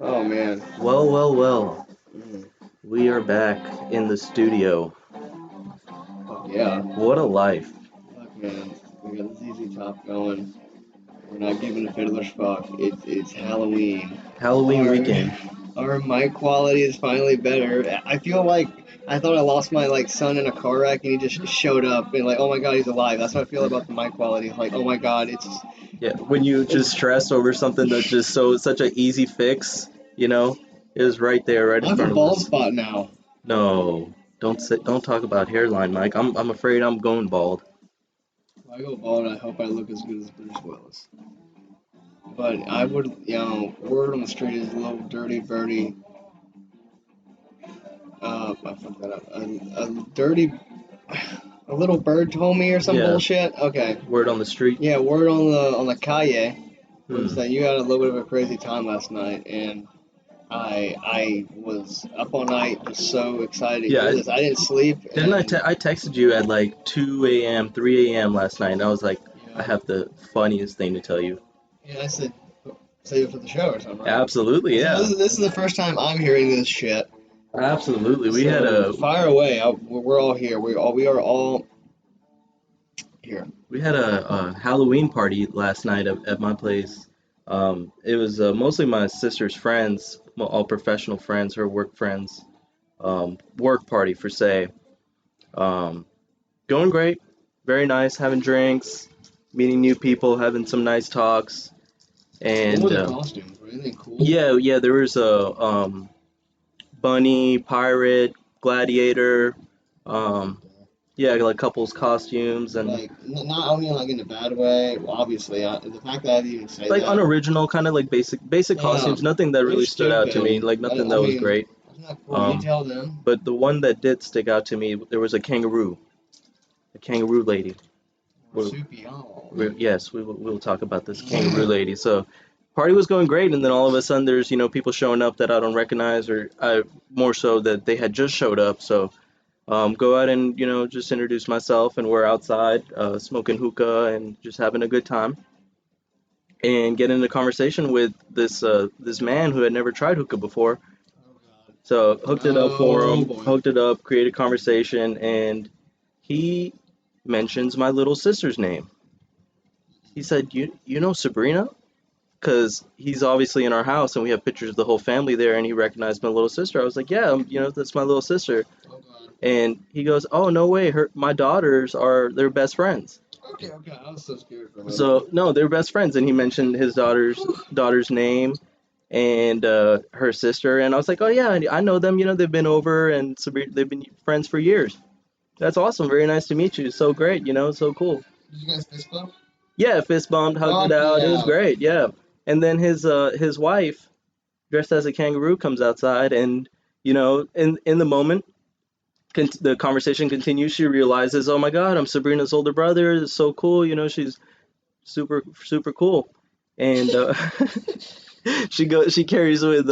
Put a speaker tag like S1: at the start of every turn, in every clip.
S1: Oh man.
S2: Well, well, well.
S1: Mm.
S2: We are back in the studio.
S1: Fuck yeah.
S2: What a life.
S1: Fuck man. We got the ZZ Top going. We're not giving a fiddler's fuck. It's Halloween.
S2: Halloween
S1: Our
S2: weekend.
S1: our mic quality is finally better. I feel like I thought I lost my son in a car wreck and he just showed up and like, oh my god, he's alive. That's how I feel about the mic quality. Like, oh my god,
S2: Yeah, when you just
S1: it's
S2: stress over something that's just such an easy fix, you know, it was right there, right
S1: I
S2: in
S1: have a
S2: front of
S1: bald
S2: us.
S1: spot now.
S2: No, don't talk about hairline, Mike. I'm afraid I'm going bald.
S1: If I go bald, I hope I look as good as Bruce Willis. But I would, word on the street is a little dirty birdie. I fucked that up. A dirty, a little bird told me or some
S2: Yeah,
S1: bullshit. Okay.
S2: word on the street.
S1: Yeah, word on the calle was
S2: Hmm.
S1: that you had a little bit of a crazy time last night, and I was up all night, just so excited to
S2: Yeah,
S1: hear this. I didn't sleep,
S2: didn't
S1: and
S2: I texted you at like 2 a.m., 3 a.m. last night, and I was like, I
S1: yeah,
S2: have the funniest thing to tell you.
S1: yeah, I said save it for the show or something, right?
S2: Absolutely,
S1: So
S2: yeah.
S1: this is the first time I'm hearing this shit.
S2: Absolutely. We had
S1: So
S2: a
S1: fire away. We're all here. We are all here.
S2: we had a Halloween party last night at my place. It was mostly my sister's friends, all professional friends, her work friends. Work party for say. Um, Going great, very nice, having drinks, meeting new people, having some nice talks,
S1: What were
S2: and
S1: the costumes? Were anything cool?
S2: yeah, there was a bunny, pirate, gladiator, um, yeah, like couples costumes and
S1: Like, not only like in a bad way. Well, obviously, the fact that I didn't even say
S2: like
S1: that.
S2: unoriginal, kind of like basic
S1: Yeah,
S2: costumes. Nothing that
S1: they're
S2: really stood out to me.
S1: stupid.
S2: Like nothing
S1: I
S2: that was
S1: mean,
S2: great.
S1: isn't that cool? You
S2: Um,
S1: tell them.
S2: but the one that did stick out to me, there was a kangaroo lady. We're,
S1: Marsupial.
S2: yes, we will talk about this kangaroo lady. So party was going great, and then all of a sudden there's people showing up that I don't recognize, or more so that they had just showed up. So go out and just introduce myself, and we're outside smoking hookah and just having a good time, and get into conversation with this man who had never tried hookah before.
S1: Oh God.
S2: So hooked it up for
S1: Oh
S2: him,
S1: boy.
S2: hooked it up, created conversation, and he mentions my little sister's name. He said, "You know Sabrina?" Because he's obviously in our house, and we have pictures of the whole family there, and he recognized my little sister. I was like, "Yeah, that's my little sister."
S1: Oh God.
S2: And he goes, "Oh, no way! My daughters are their best friends."
S1: Okay, okay. I was so scared for a minute.
S2: So no, they're best friends, and he mentioned his daughter's name and her sister, and I was like, "Oh yeah, I know them. They've been over, and they've been friends for years." That's awesome. Very nice to meet you. So great. So cool.
S1: Did you guys fist bump?
S2: Yeah, fist bumped, hugged it
S1: Fuck
S2: out. It was
S1: yeah.
S2: great. Yeah. And then his wife, dressed as a kangaroo, comes outside, and in the moment, the conversation continues. She realizes, oh my God, I'm Sabrina's older brother. It's so cool. She's super super cool, and she carries with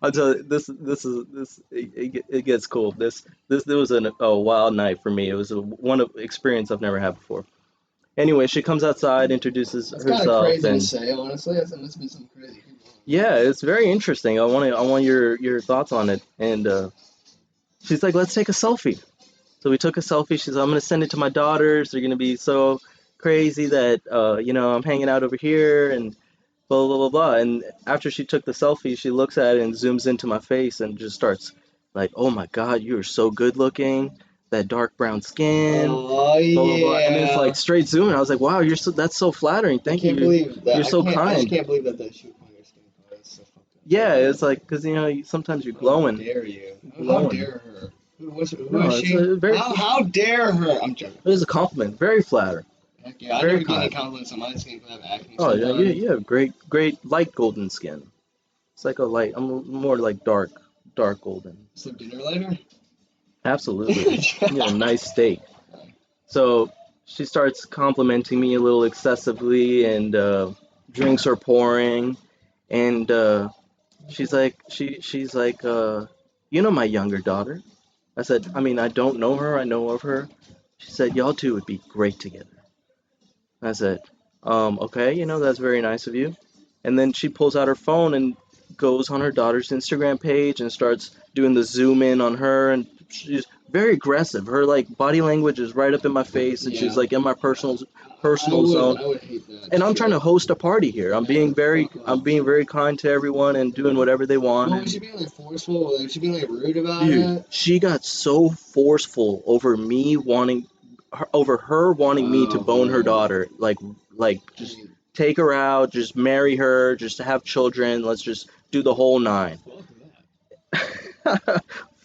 S2: I'll tell you, it gets cool. This was a wild night for me. It was one of experience I've never had before. Anyway, she comes outside, introduces
S1: That's kind of
S2: herself,
S1: crazy to
S2: and
S1: say, honestly. That's been some crazy people.
S2: yeah, it's very interesting. I want your thoughts on it. And she's like, let's take a selfie. So we took a selfie. She's like, I'm gonna send it to my daughters. They're gonna be so crazy that I'm hanging out over here and blah blah blah blah. And after she took the selfie, she looks at it and zooms into my face and just starts like, "Oh my God, you are so good looking. That dark brown skin,
S1: Oh
S2: blah blah blah." And it's
S1: yeah.
S2: like straight zooming. I was like, "Wow, that's so flattering.
S1: I
S2: Thank you.
S1: can't believe that.
S2: You're so
S1: I just
S2: kind."
S1: can't believe that they shoot on your skin color. That's so fucked
S2: Yeah, it's like because sometimes you're
S1: up. How
S2: glowing,
S1: dare you? How
S2: glowing.
S1: dare her? Who is
S2: No, it's
S1: she?
S2: a very
S1: How dare her? I'm joking.
S2: it is a compliment. Very flattering.
S1: Heck yeah, I
S2: Very
S1: never get any
S2: kind.
S1: compliments on my skin because I have acne
S2: Oh yeah, you
S1: sometimes.
S2: you have great light golden skin. It's like a light. I'm more like dark golden.
S1: So dinner later?
S2: Absolutely. Yeah, nice steak. So she starts complimenting me a little excessively, and drinks are pouring, and she's like, my younger daughter. I said, I mean, I don't know her. I know of her. She said, y'all two would be great together. I said, okay, that's very nice of you. And then she pulls out her phone and goes on her daughter's Instagram page and starts doing the zoom in on her, and she's very aggressive. Her like body language is right up in my face, and she's
S1: Yeah.
S2: like in my personal zone.
S1: I would hate that.
S2: And I'm trying to
S1: shit.
S2: host a party here. I'm being very kind to everyone and doing whatever they want.
S1: Well, was she being like forceful? Was she being like rude about
S2: Dude,
S1: it?
S2: she got so forceful over me wanting over her wanting me to bone her daughter, like just take her out, just marry her, just to have children, let's just do the whole nine.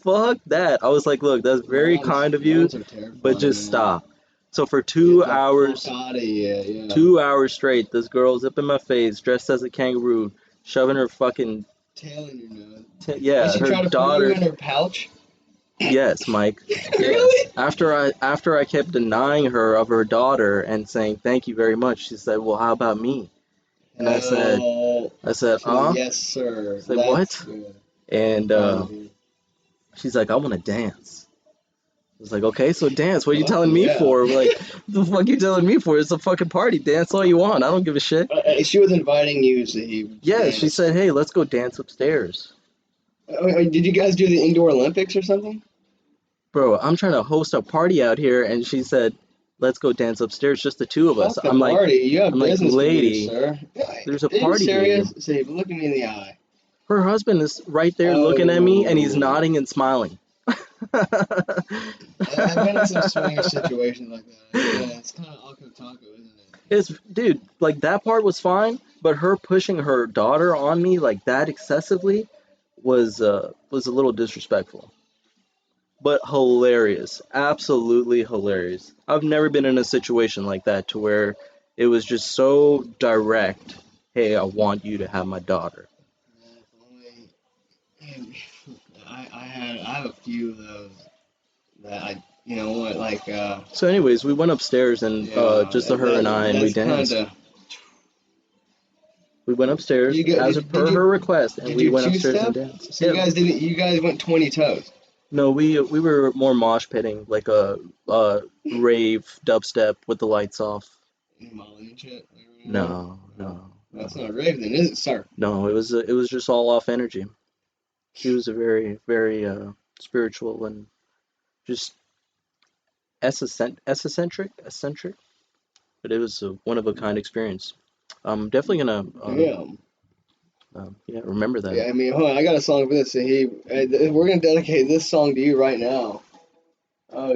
S2: Fuck that. I was like, look, that's very kind of you,
S1: Moms are terrifying,
S2: but just
S1: man.
S2: stop. So for
S1: Get
S2: two
S1: the
S2: hours,
S1: fuck outta here, yeah.
S2: 2 hours straight, this girl's up in my face, dressed as a kangaroo, shoving her fucking
S1: Tail in your nose.
S2: yeah,
S1: Did she
S2: her
S1: try to put
S2: daughter.
S1: you in her pouch?
S2: Yes, Mike.
S1: Really?
S2: After I kept denying her of her daughter and saying thank you very much, she said, "Well, how about me?" And
S1: Hell.
S2: I said,
S1: Yes, sir.
S2: I said,
S1: That's
S2: what?
S1: good.
S2: And
S1: Kind of you.
S2: she's like, "I want to dance." I was like, "Okay, so dance. What are you
S1: Fuck
S2: telling me
S1: yeah.
S2: for? Like, the fuck you telling me for? It's a fucking party. Dance all you want. I don't give a shit."
S1: She was inviting you, Sahib.
S2: Yeah, she said, "Hey, let's go dance upstairs."
S1: Did you guys do the indoor Olympics or something?
S2: Bro, I'm trying to host a party out here, and she said, "Let's go dance upstairs, just the two of us."
S1: Fuck the party. You have
S2: I'm like,
S1: business to do,
S2: lady,
S1: sir.
S2: there's a
S1: Are you
S2: party here.
S1: serious? Sahib, look at me in the eye.
S2: Her husband is right there looking at me, and he's
S1: Oh.
S2: nodding and smiling.
S1: I've been in some swinger situations like that. Yeah, it's kind of Akko Taco, isn't it?
S2: It's dude, like that part was fine, but her pushing her daughter on me like that excessively was a little disrespectful. But hilarious. Absolutely hilarious. I've never been in a situation like that to where it was just so direct. Hey, I want you to have my daughter.
S1: I have a few of those that you know what, like,
S2: So anyways, we went upstairs and
S1: yeah,
S2: just her and I, and we danced.
S1: Kinda,
S2: We went upstairs as per her request, and we went upstairs and danced.
S1: So you guys went 20 toes.
S2: No, we were more mosh pitting, like a rave dubstep with the lights off.
S1: Molly and shit.
S2: No.
S1: That's not a rave then, is it, sir?
S2: No, it was just all off energy. She was a very, very spiritual and just eccentric, but it was a one of a kind experience. I'm definitely gonna
S1: Damn.
S2: remember that.
S1: Yeah, I mean, hold on, I got a song for this. So we're gonna dedicate this song to you right now. Oh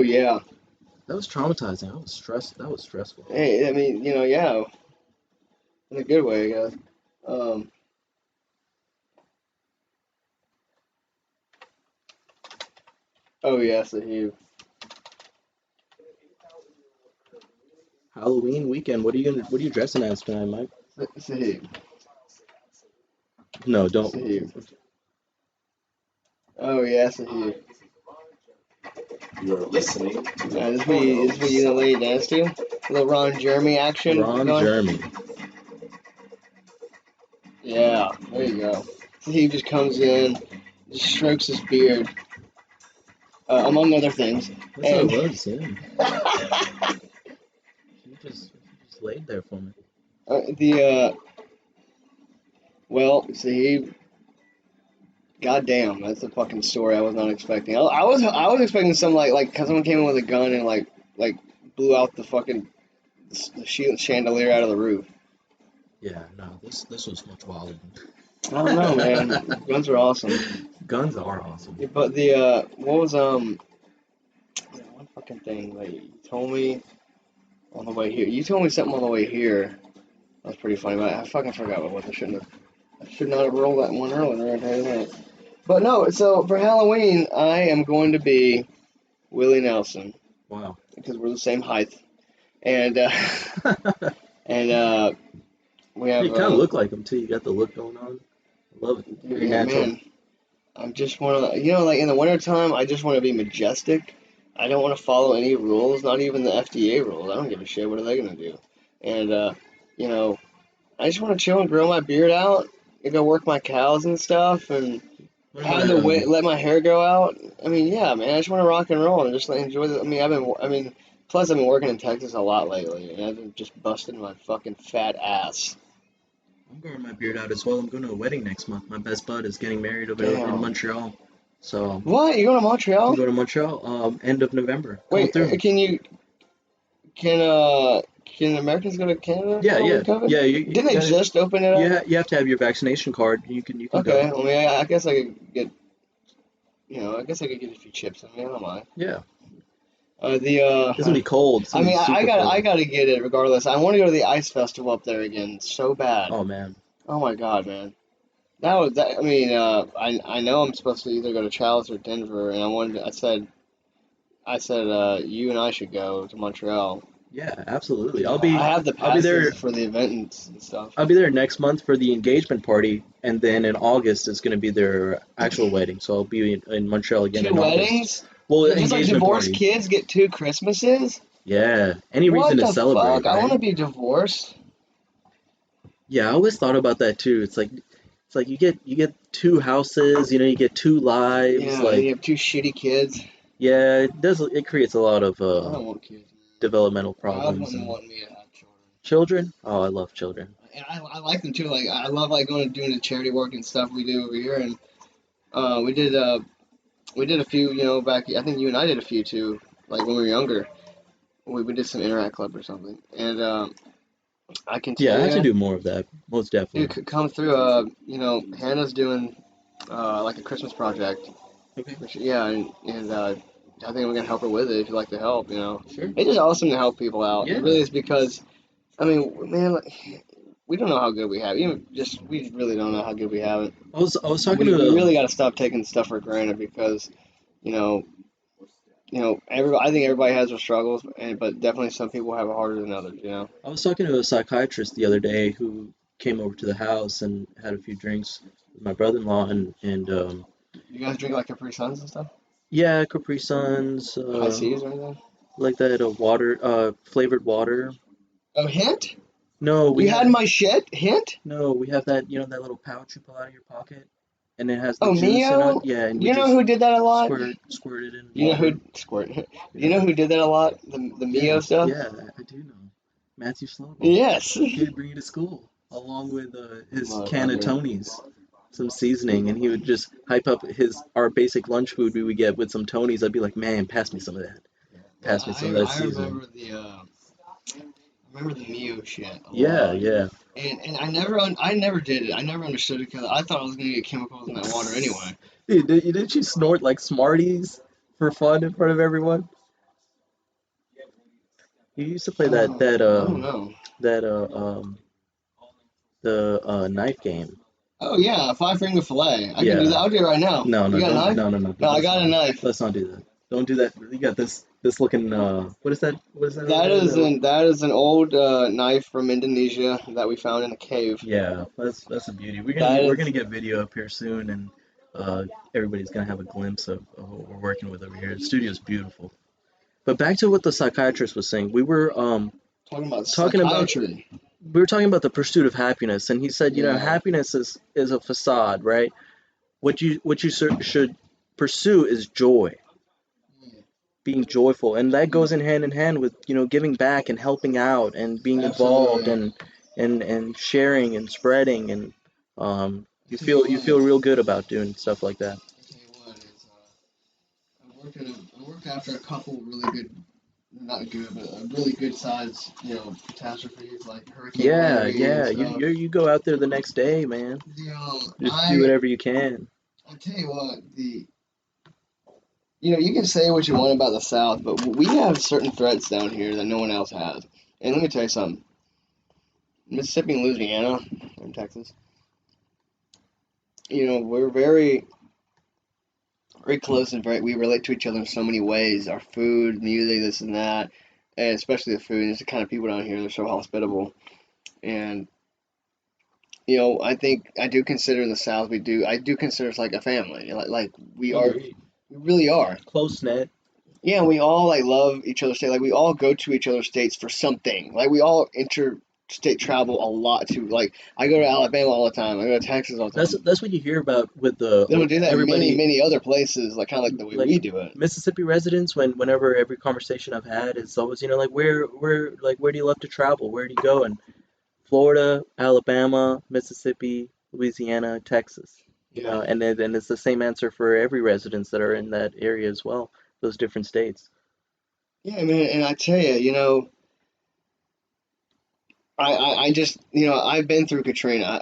S1: yeah.
S2: That was traumatizing. I was stressed. That was stressful.
S1: Hey, I mean, yeah, in a good way, I guess. Um, oh yeah, Sahib.
S2: Halloween weekend. What are you dressing as tonight, Mike?
S1: Sahib.
S2: No, don't.
S1: Sahib. Oh yeah, Sahib.
S3: You're listening to
S1: This is what you gonna lay dance to? A little Ron Jeremy action.
S2: Ron
S1: going?
S2: Jeremy.
S1: Yeah, there you go. Sahib just comes in, just strokes his beard, among other things.
S2: That's
S1: And
S2: what it was, yeah. She just laid there for me.
S1: Well, Sahib. Goddamn, that's a fucking story I was not expecting. I was expecting some like someone came in with a gun and like blew out the fucking chandelier out of the roof.
S2: Yeah, no, this was much wilder.
S1: I don't know, man. Guns are awesome.
S2: Guns are awesome.
S1: Yeah, but what was one fucking thing like you told me on the way here. You told me something on the way here. That was pretty funny, but I fucking forgot what it was. I should not have rolled that one earlier. I tell you that. But no, so for Halloween, I am going to be Willie Nelson.
S2: Wow.
S1: Because we're the same height. And and we have.
S2: You kind of look like him too. You got the look going on. I love it. Very natural.
S1: Man, I just want to, like in the wintertime, I just want to be majestic. I don't want to follow any rules, not even the FDA rules. I don't give a shit. What are they gonna do? And I just want to chill and grow my beard out and go work my cows and stuff and let my hair grow out. I mean, yeah, man, I just want to rock and roll and just enjoy the. Plus I've been working in Texas a lot lately, and I've been just busting my fucking fat ass.
S2: I'm growing my beard out as well. I'm going to a wedding next month. My best bud is getting married over in
S1: Damn.
S2: Montreal. So
S1: What? You going to
S2: I'm
S1: Montreal?
S2: going to Montreal end of November. Come
S1: Wait,
S2: through.
S1: can Americans go to Canada
S2: Yeah,
S1: now
S2: yeah,
S1: with COVID?
S2: yeah.
S1: Didn't they just open it up?
S2: You have to have your vaccination card. You can go.
S1: Okay, I mean, I guess I could get, I guess I could get a few chips. I mean, I don't mind.
S2: Yeah.
S1: The
S2: It's gonna be cold. It's
S1: I
S2: gonna be
S1: mean,
S2: super
S1: I
S2: cold.
S1: gotta get it regardless. I want to go to the ice festival up there again so bad.
S2: Oh man.
S1: Oh my God, man. That was that. I mean, I know I'm supposed to either go to Chalice or Denver, and I said, you and I should go to Montreal.
S2: Yeah, absolutely.
S1: I have the
S2: I'll be
S1: passes
S2: there.
S1: for the event and stuff.
S2: I'll be there next month for the engagement party, and then in August is gonna be their actual wedding. So I'll be in Montreal again
S1: Two
S2: in August.
S1: weddings?
S2: Well,
S1: Just like
S2: engagement
S1: divorced
S2: party.
S1: kids get two Christmases?
S2: Yeah. Any reason
S1: What
S2: to
S1: the
S2: celebrate,
S1: fuck? I want
S2: right?
S1: to be divorced.
S2: Yeah, I always thought about that too. It's like you get two houses, you know, you get two lives.
S1: Yeah, and you
S2: Like,
S1: have two shitty kids.
S2: yeah, it creates a lot of
S1: I don't want kids,
S2: developmental
S1: man. God
S2: problems
S1: wouldn't
S2: and
S1: want me to have children.
S2: children. Oh, I love children.
S1: And I like them too. Like I love like going to doing the charity work and stuff we do over here. And we did a few, back. I think you and I did a few too, like when we were younger. We did some Interact Club or something. And I can
S2: Yeah,
S1: tell
S2: I have to
S1: you,
S2: do more of that, most
S1: dude,
S2: definitely.
S1: come through. Hannah's doing like a Christmas project.
S2: Okay,
S1: Yeah, and I think we're gonna help her with it if you'd like to help.
S2: sure.
S1: It's just awesome to help people out. It
S2: Yeah,
S1: really is because I mean, man, like, we don't know how good we have. Even just we really don't know how good we have it.
S2: I was talking
S1: We
S2: to
S1: really got to stop taking stuff for granted because you know everybody. I think everybody has their struggles, but definitely some people have it harder than others.
S2: I was talking to a psychiatrist the other day who came over to the house and had a few drinks with my brother-in-law and
S1: You guys drink like Capri Suns and stuff,
S2: yeah, Capri Suns,
S1: high seas or anything?
S2: like that water flavored water.
S1: Oh, hint.
S2: No, we
S1: You
S2: have
S1: had my shit. Hint.
S2: no, we have that, you know, that little pouch you pull out of your pocket and it has the
S1: Oh,
S2: juice in it.
S1: Mio.
S2: Yeah, and we
S1: You know
S2: just
S1: who did that a lot?
S2: squirt it in
S1: You know
S2: water.
S1: who squirt? You know
S2: Yeah.
S1: who did that a lot? The Mio
S2: Yes,
S1: stuff.
S2: yeah, I do know. Matthew Slaughter.
S1: Yes.
S2: He would bring it to school along with his can of
S1: Motherfucker.
S2: Tony's, some seasoning, and he would just hype up our basic lunch food we would get with some Tony's. I'd be like, man, pass me some of that.
S1: Well,
S2: Pass me some of that
S1: I
S2: seasoning.
S1: remember the Mio shit a
S2: Yeah,
S1: lot.
S2: yeah.
S1: And I never did it. I never understood it because I thought I was gonna get chemicals in that water anyway.
S2: Dude, didn't you snort like Smarties for fun in front of everyone? You used to play
S1: I don't know.
S2: that the knife game.
S1: Oh yeah, five finger fillet. I can do that.
S2: Yeah.
S1: I'll do it right now.
S2: No,
S1: You
S2: no,
S1: got a
S2: don't.
S1: knife?
S2: No, no, no.
S1: No, I
S2: Let's
S1: got a
S2: not.
S1: knife.
S2: Let's not do that. Don't do that. You got this looking. What is that? What is that over
S1: That
S2: there?
S1: is an old knife from Indonesia that we found in a cave.
S2: Yeah, that's a beauty.
S1: That
S2: We're
S1: is
S2: gonna get video up here soon, and everybody's gonna have a glimpse of what we're working with over here. The studio's beautiful. But back to what the psychiatrist was saying.
S1: talking about
S2: Talking about
S1: psychiatry.
S2: we were talking about the pursuit of happiness, and he said, you know,
S1: Yeah.
S2: happiness is a facade, right? What you should pursue is joy, being joyful, and that goes in hand with, you know, giving back and helping out and being involved
S1: Absolutely.
S2: and sharing and spreading and
S1: I tell you
S2: you
S1: what.
S2: feel real good about doing stuff like that.
S1: I tell you what is I worked after a couple really good, not good, but a really good size, catastrophes like Hurricane
S2: Yeah,
S1: Harvey and
S2: yeah.
S1: stuff.
S2: You go out there the next day, man.
S1: You know,
S2: Just do whatever you can.
S1: I tell you what, you can say what you want about the South, but we have certain threats down here that no one else has. And let me tell you something. Mississippi and Louisiana, and Texas, we're very, very close and we relate to each other in so many ways. Our food, music, this and that, and especially the food. It's the kind of people down here, they're so hospitable. And, I think I do consider the South, I do consider us like a family. Like
S2: Agreed.
S1: we really are.
S2: Close net.
S1: Yeah, we all like love each other's state. Like we all go to each other's states for something. Like we all interstate travel a lot too. Like I go to Alabama all the time. I go to Texas all the time.
S2: That's what you hear about with the
S1: They don't do that in many,
S2: everybody
S1: many other places, like kind of like the way
S2: like
S1: we do it.
S2: Mississippi residents. Whenever every conversation I've had, it's always, you know, like where do you love to travel? Where do you go? And Florida, Alabama, Mississippi, Louisiana, Texas.
S1: Yeah.
S2: And it's the same answer for every residents that are in that area as well, those different states.
S1: Yeah, man, and I tell you, I just, I've been through Katrina.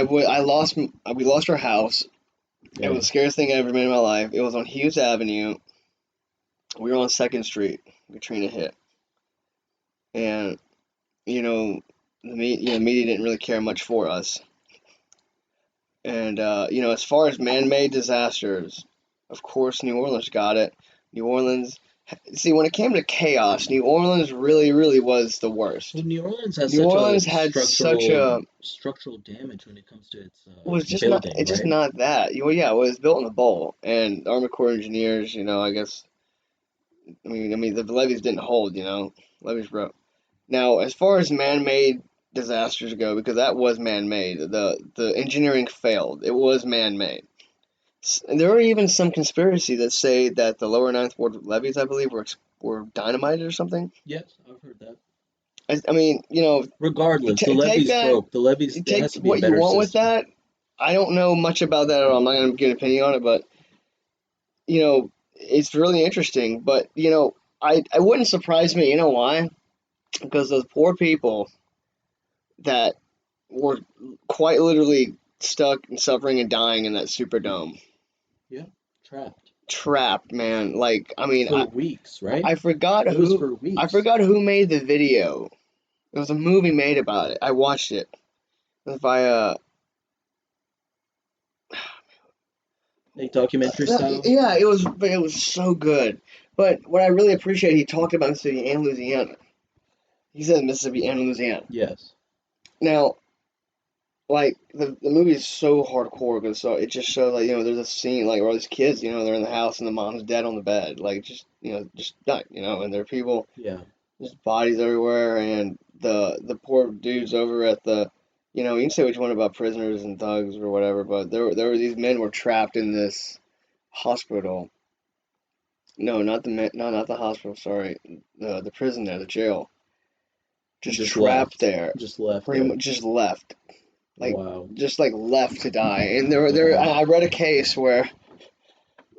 S1: We lost our house. It was
S2: Yeah.
S1: the scariest thing I ever made in my life. It was on Hughes Avenue. We were on Second Street. Katrina hit, and media didn't really care much for us. And as far as man-made disasters, of course, New Orleans got it. New Orleans, see, when it came to chaos, New Orleans really, really was the
S2: Well,
S1: worst.
S2: New Orleans has
S1: New
S2: such a
S1: Orleans had such a
S2: structural damage when it comes to its
S1: was just not.
S2: building,
S1: It's just
S2: right?
S1: not that. Well, yeah, it was built in a bowl, and the Army Corps of Engineers. I guess. I mean, the levees didn't hold. Levees broke. Now, as far as man-made disasters go, because that was man-made, the engineering failed. It was man-made. And there are even some conspiracy that say that the lower Ninth Ward levees, I believe, were dynamited or something.
S2: Yes, I've heard that.
S1: I mean,
S2: Regardless, the
S1: take
S2: levees
S1: that,
S2: broke. The levees,
S1: you
S2: there
S1: take
S2: has to be a
S1: what you
S2: better
S1: want with
S2: system.
S1: that. I don't know much about that at all. I'm not going to give an opinion on it, but it's really interesting. But I wouldn't surprise me. You know why? Because those poor people that were quite literally stuck and suffering and dying in that Superdome,
S2: Yeah, trapped
S1: trapped, man. Like, I mean,
S2: for weeks, right?
S1: I forgot
S2: It was
S1: who
S2: for
S1: I
S2: weeks.
S1: forgot who made the video. It was a movie made about it. I watched it. It was by
S2: Like documentary style.
S1: yeah, it was so good. But what I really appreciate, he talked about Mississippi and Louisiana. He said Mississippi and Louisiana.
S2: Yes.
S1: Now, like the movie is so hardcore because it just shows like there's a scene like where all these kids they're in the house and the mom's dead on the bed like just died and there are people
S2: Yeah.
S1: just bodies everywhere and the poor dudes over at the you can say what you want about prisoners and thugs or whatever but there were these men were trapped in this hospital. No, not the men, no, not the hospital, sorry, the prison there, the jail,
S2: And
S1: just
S2: just
S1: trapped
S2: left.
S1: there,
S2: Just left
S1: pretty
S2: there.
S1: much just left, like
S2: Wow.
S1: just like left to die. And there
S2: Wow.
S1: I read a case where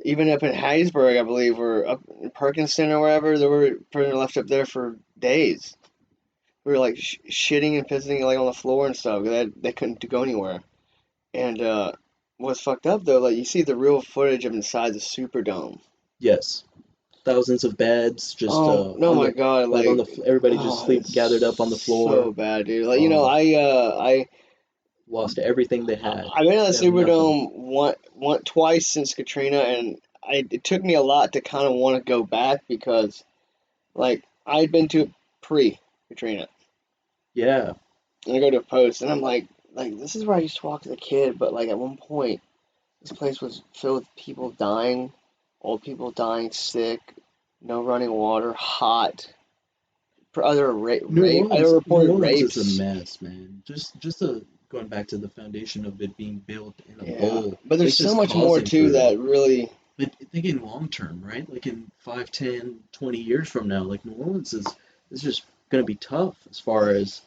S1: even up in Hattiesburg, I believe, or up in Perkinston or wherever, there were prisoners left up there for days. We were like shitting and pissing like on the floor and stuff. They couldn't go anywhere. And what's fucked up though, like you see the real footage of inside the Superdome.
S2: Yes. Thousands of beds just
S1: Oh no,
S2: on
S1: my
S2: the
S1: God!
S2: like on
S1: Like,
S2: everybody just
S1: oh,
S2: sleep gathered up on the
S1: it's so
S2: floor.
S1: bad, dude. Like,
S2: Lost everything they had.
S1: I've been to the
S2: They have nothing.
S1: Superdome twice since Katrina, and it took me a lot to kind of want to go back because, like, I'd been to it pre-Katrina,
S2: Yeah.
S1: and I go to a post, and I'm like this is where I used to walk as a kid, but like at one point, this place was filled with people dying, old people dying, sick, no running water, hot. Other
S2: New
S1: reported
S2: Orleans is a
S1: rapes.
S2: mess, man. Just going back to the foundation of it being built in a
S1: Yeah,
S2: bowl,
S1: but there's
S2: it's
S1: so
S2: just
S1: much more
S2: causing
S1: too
S2: for.
S1: that really.
S2: But thinking long term, right? Like in 5, 10, 20 years from now, like New Orleans is just gonna be tough as far as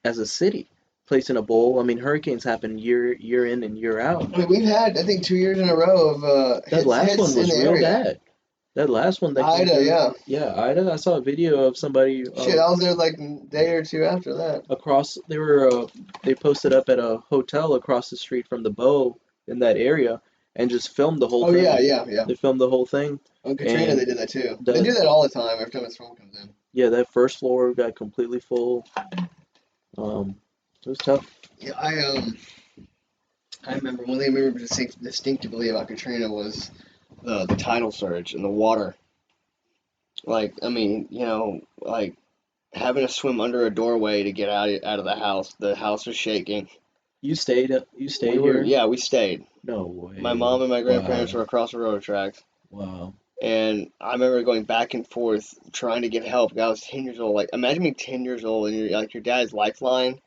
S2: a city. Place in a bowl. I mean, hurricanes happen year in and year out.
S1: I mean, we've had I think 2 years in a row of
S2: That last one
S1: hits in
S2: was
S1: the
S2: real
S1: area.
S2: bad. That last one that came
S1: Ida,
S2: through,
S1: yeah.
S2: yeah, Ida. I saw a video of somebody
S1: Shit, I was there like a day or two after that.
S2: across. They posted up at a hotel across the street from the bow in that area and just filmed the whole
S1: Oh yeah,
S2: thing.
S1: yeah, yeah.
S2: They filmed the whole thing,
S1: On Katrina, they
S2: and
S1: did that too. They
S2: the
S1: do that all the time every time a storm comes in.
S2: yeah, that first floor got completely full. It was tough.
S1: Yeah, I remember one thing I remember distinctively about Katrina was the tidal surge and the water. Like, I mean, like having to swim under a doorway to get out of the house. The house was shaking.
S2: You
S1: We
S2: stayed
S1: were,
S2: here?
S1: yeah, we stayed.
S2: No
S1: My
S2: way.
S1: mom and my grandparents
S2: Wow.
S1: were across the road tracks,
S2: Wow.
S1: and I remember going back and forth trying to get help. I was 10 years old. Like, imagine being 10 years old and you're like your dad's lifeline,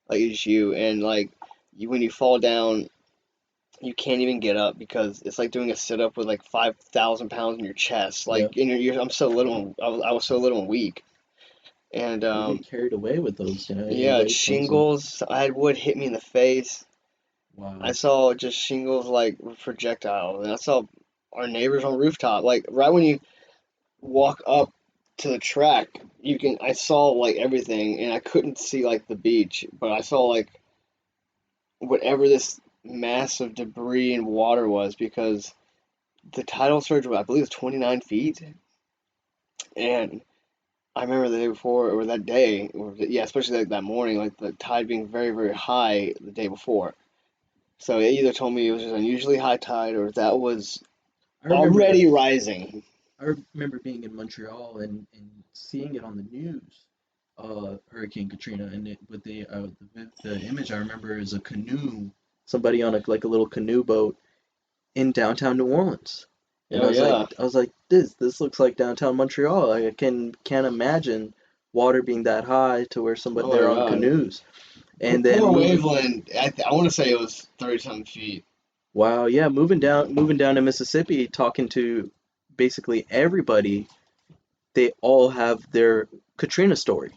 S1: like is you, and like when you fall down, you can't even get up because it's like doing a sit up with like 5,000 pounds in your chest.
S2: Yeah.
S1: Like, I'm so little. I was so little and weak, And
S2: You get carried away with those,
S1: yeah,
S2: late ones. And,
S1: shingles. I had wood hit me in the face. I
S2: wow.
S1: saw just shingles like projectiles, and I saw our neighbors on rooftop. Like right when you walk up to the track, I saw like everything, and I couldn't see like the beach, but I saw like whatever this mass of debris and water was because the tidal surge, I believe, was 29 feet, and I remember the day before or that day, or yeah, especially like that morning, like the tide being very, very high the day before. So it either told me it was just unusually high tide or that was
S2: I remember
S1: already rising.
S2: I remember being in Montreal and seeing it on the news, Hurricane Katrina, and with the image I remember is a canoe, somebody on like a little canoe boat in downtown New Orleans. And
S1: Oh yeah,
S2: I was like, this looks like downtown Montreal. Like, I can't imagine water being that high to where somebody
S1: oh my
S2: they're on
S1: God.
S2: canoes. And then
S1: Poor
S2: moving,
S1: Waveland. I want to say it was 30 something feet.
S2: wow, yeah, moving down to Mississippi, talking to basically everybody, they all have their Katrina story.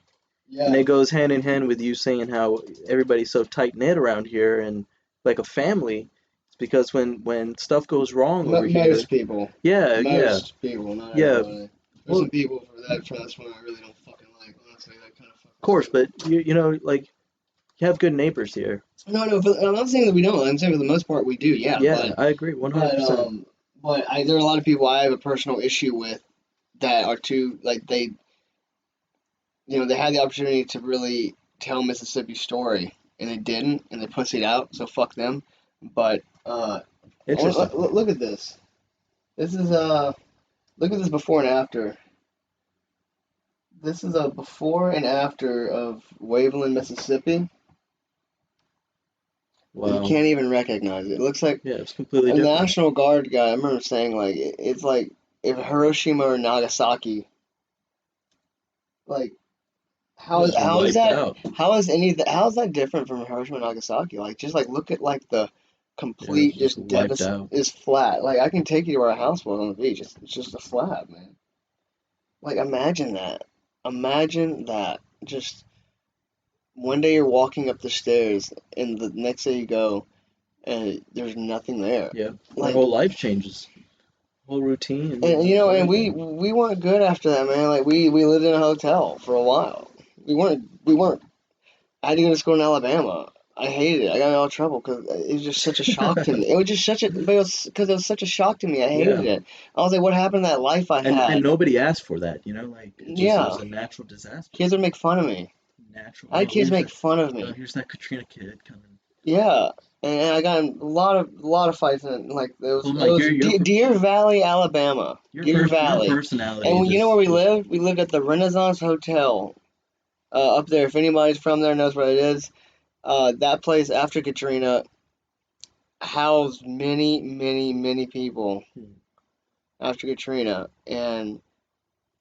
S2: And
S1: Yeah,
S2: it goes hand in hand with you saying how everybody's so tight knit around here and like a family. It's because when stuff goes wrong over here,
S1: most people.
S2: yeah, yeah,
S1: Most people, not
S2: yeah.
S1: everybody. There's
S2: Well,
S1: some
S2: of
S1: people for that's one I really don't fucking like. Honestly, that kind of fucking
S2: course,
S1: stupid.
S2: but like you have good neighbors here.
S1: No, I'm not saying that we don't. I'm saying for the most part we do. Yeah,
S2: Yeah, I agree,
S1: but
S2: 100%.
S1: there are a lot of people I have a personal issue with that are too like they had the opportunity to really tell Mississippi's story and they didn't and they pussied out. So fuck them. But
S2: Interesting.
S1: look at this. This is look at this before and after. This is a before and after of Waveland, Mississippi. You
S2: Wow.
S1: can't even recognize it. It looks like
S2: Yeah, it's completely
S1: a
S2: different.
S1: National Guard guy. I remember saying like it's like if Hiroshima or Nagasaki. Like
S2: It was just
S1: how is
S2: wiped
S1: that
S2: out.
S1: how is that different from Hiroshima and Nagasaki? Like just like look at like the
S2: Yeah, it was
S1: complete
S2: just
S1: just
S2: wiped
S1: devast
S2: out.
S1: is flat. Like I can take you to where our house was on the beach. It's just a slab, man. Like imagine that. Imagine that. Just one day you're walking up the stairs and the next day you go and there's nothing there.
S2: Yeah, our
S1: Like
S2: whole life changes, whole routine
S1: and
S2: and
S1: and
S2: everything.
S1: we weren't good after that, man. Like we lived in a hotel for a while. We weren't. I had to go to school in Alabama. I hated it. I got in all trouble because it was just such a shock to me. It was just but it was because it was such a shock to me. I hated
S2: Yeah,
S1: it. I was like, what happened to that life I
S2: and
S1: had?
S2: nobody asked for that, like it was
S1: Yeah,
S2: a natural disaster.
S1: kids would make fun of me.
S2: Natural.
S1: I had
S2: Oh,
S1: kids make fun of me.
S2: here's that Katrina kid coming.
S1: Yeah, and I got in a lot of fights in like
S2: Well,
S1: it
S2: Mike,
S1: was Deer Valley, Alabama. Deer
S2: your
S1: Valley,
S2: personality
S1: and you know where we
S2: just
S1: lived? We lived at the Renaissance Hotel up there. If anybody's from there knows what it is, that place after Katrina housed many, many, many people
S2: hmm,
S1: after Katrina, and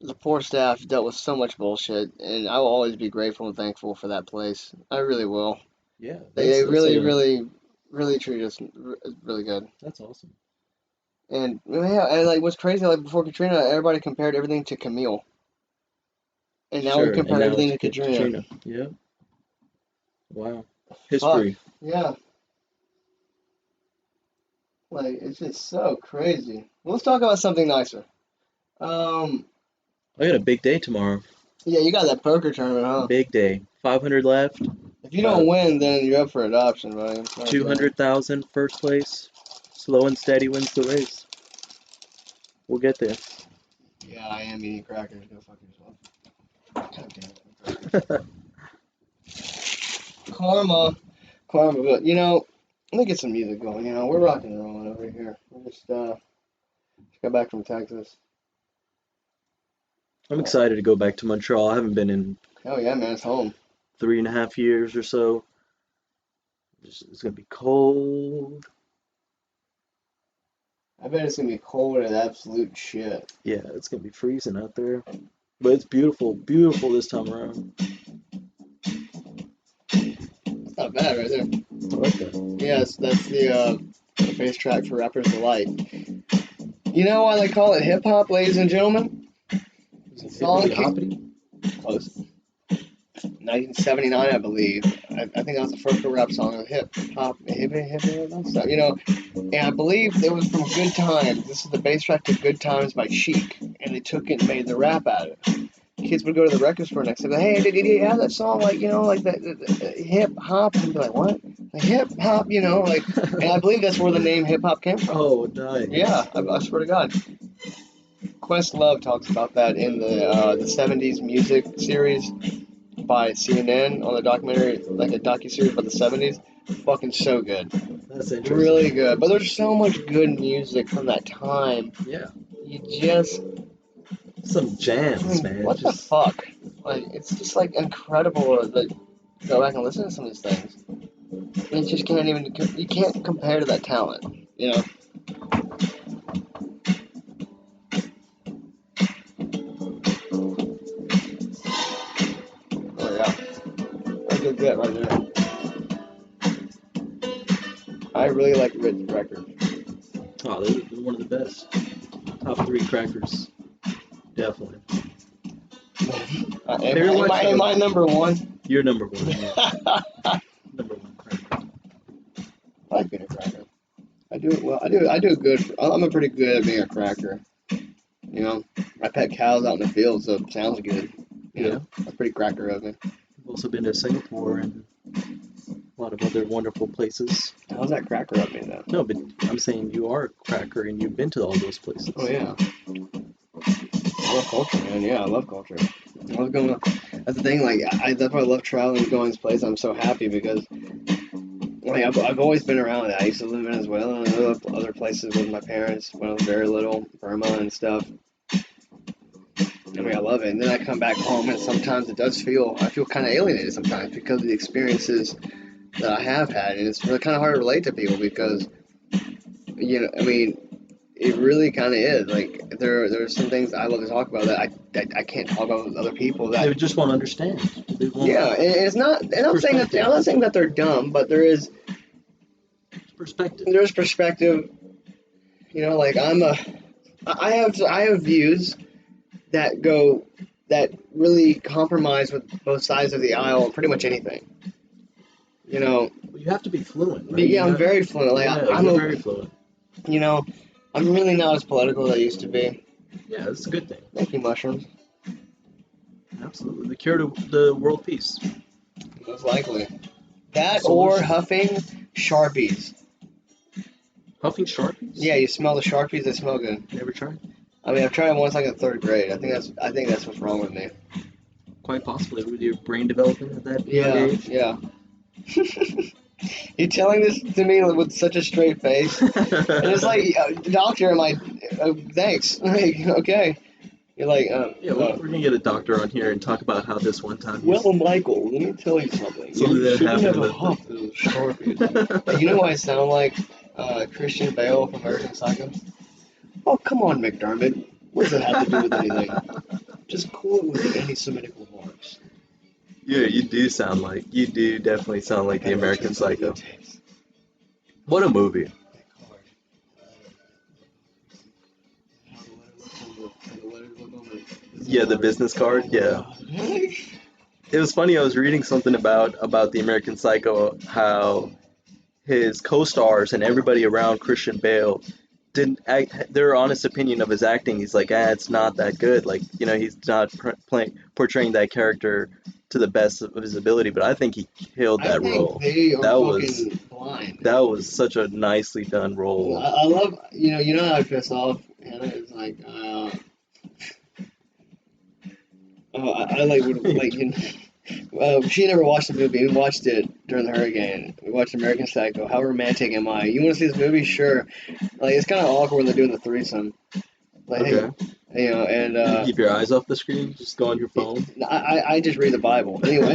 S1: the poor staff dealt with so much bullshit. And I will always be grateful and thankful for that place. I really will.
S2: yeah.
S1: They
S2: That's
S1: really,
S2: a
S1: really, really treated us really good.
S2: that's awesome.
S1: And yeah, and like what's crazy, like before Katrina, everybody compared everything to Camille, and now we
S2: Sure, and
S1: compare
S2: now
S1: everything
S2: it's
S1: to Katrina.
S2: Katrina. Yeah. Wow.
S1: Fuck.
S2: History.
S1: Yeah. Like it's just so crazy. Let's talk about something nicer. Um,
S2: I got a big day tomorrow.
S1: yeah, you got that poker tournament, huh?
S2: Big day. 500 left.
S1: If you
S2: Uh,
S1: don't win, then you're up for adoption, buddy. I'm sorry to say.
S2: 200,000 first place. Slow and steady wins the race. We'll get there.
S1: Yeah, I am eating crackers. Go fuck yourself. God damn it, crackers. Karma, karma. But let me get some music going. We're rocking and rolling over here. We just got back from Texas.
S2: I'm excited to go back to Montreal. I haven't been in
S1: Oh yeah, man, it's home.
S2: 3.5 years or so. It's gonna be cold.
S1: I bet it's gonna be cold as absolute shit.
S2: Yeah, it's gonna be freezing out there. But it's beautiful, beautiful this time around.
S1: It's not bad right there.
S2: I like that.
S1: Yes, that's the bass track for Rapper's Delight. You know why they call it hip hop, ladies and gentlemen?
S2: Is
S1: The
S2: it
S1: song
S2: hippity
S1: came
S2: hoppity?
S1: close. 1979, I believe. I think that was the first rap song of hip hop, stuff, you know. And I believe it was from Good Times. This is the bass track to Good Times by Chic, and they took it and made the rap out of it. Kids would go to the record store next day, like, hey, did you have that song, like, you know, like the hip hop? And be like, what? Like, hip hop, you know, like, and I believe that's where the name hip hop came from.
S2: Oh, nice.
S1: Yeah, I swear to God. Questlove talks about that in the 70s music series by CNN on the documentary, like a docu-series about the 70s. Fucking so good.
S2: That's interesting.
S1: Really good. But there's so much good music from that time.
S2: Yeah.
S1: You just...
S2: Some jams, man.
S1: What the fuck? Like, it's just, like, incredible to like, go back and listen to some of these things. You just can't even... You can't compare to that talent, you know? Oh, yeah. That's a good bit right there. I really like Ritz records.
S2: Oh, they're one of the best. Top 3 crackers. Definitely.
S1: Am I number one?
S2: You're number 1. Yeah. Number 1 cracker.
S1: I like being a cracker. I do it well. I do good. I'm pretty good at being a cracker. You know, I pet cows out in the field, so it sounds good. You know, that's pretty cracker of me.
S2: I've also been to Singapore and a lot of other wonderful places.
S1: How's that cracker of me, though?
S2: No, but I'm saying you are a cracker and you've been to all those places.
S1: Oh, yeah. I love culture, man. Yeah, I love culture. I love going. That's the thing. Like, that's why I love traveling and going to places. I'm so happy because, like, I've always been around it. I used to live in Venezuela and I lived other places with my parents when I was very little, Burma and stuff. I mean, I love it. And then I come back home, and sometimes I feel kind of alienated sometimes because of the experiences that I have had, and it's really kind of hard to relate to people because, you know, I mean, it really kind of is. Like, there's some things I love to talk about that I can't talk about with other people. That
S2: they just won't understand. They won't.
S1: Yeah, and it's not. And I'm not saying that they're dumb, but there is
S2: perspective.
S1: There's perspective. You know, like I have views that really compromise with both sides of the aisle on pretty much anything. You know.
S2: Well, you have to be fluent. Right?
S1: Yeah, I'm very fluent. Like I'm
S2: very fluent.
S1: You know, I'm really not as political as I used to be.
S2: Yeah, that's a good thing.
S1: Thank you, mushrooms.
S2: Absolutely, the cure to the world peace.
S1: Most likely. That or huffing Sharpies.
S2: Huffing Sharpies?
S1: Yeah, you smell the Sharpies. They smell good.
S2: Never tried?
S1: I mean, I've tried it once, like in 3rd grade. I think that's what's wrong with me.
S2: Quite possibly with your brain developing at that young age.
S1: Yeah. You're telling this to me with such a straight face, and it's like, doctor, am I? Thanks. Like, okay. You're like,
S2: we're gonna get a doctor on here and talk about how this one time.
S1: Well, Michael, let me tell you something.
S2: You shouldn't
S1: have a huff those Sharpies. You know who I sound like? Christian Bale from American Psycho. Oh, come on, McDermott. What does that have to do with anything? Just cool it with the anti-Semitic remarks.
S2: Yeah, you do definitely sound like the American Psycho. What a movie. Yeah, the business card, yeah. It was funny, I was reading something about the American Psycho, how his co-stars and everybody around Christian Bale didn't act, their honest opinion of his acting. He's like, it's not that good. Like, you know, he's not portraying that character to the best of his ability. But I think he killed that role. That was such a nicely done role.
S1: I love, you know how I piss off. And it's like, I like she never watched the movie. We watched it during the hurricane. We watched American Psycho. How romantic am I? You want to see this movie? Sure. Like, it's kind of awkward when they're doing the threesome. Like,
S2: okay.
S1: Hey, and
S2: you keep your eyes off the screen. Just go on your phone.
S1: I just read the Bible anyway.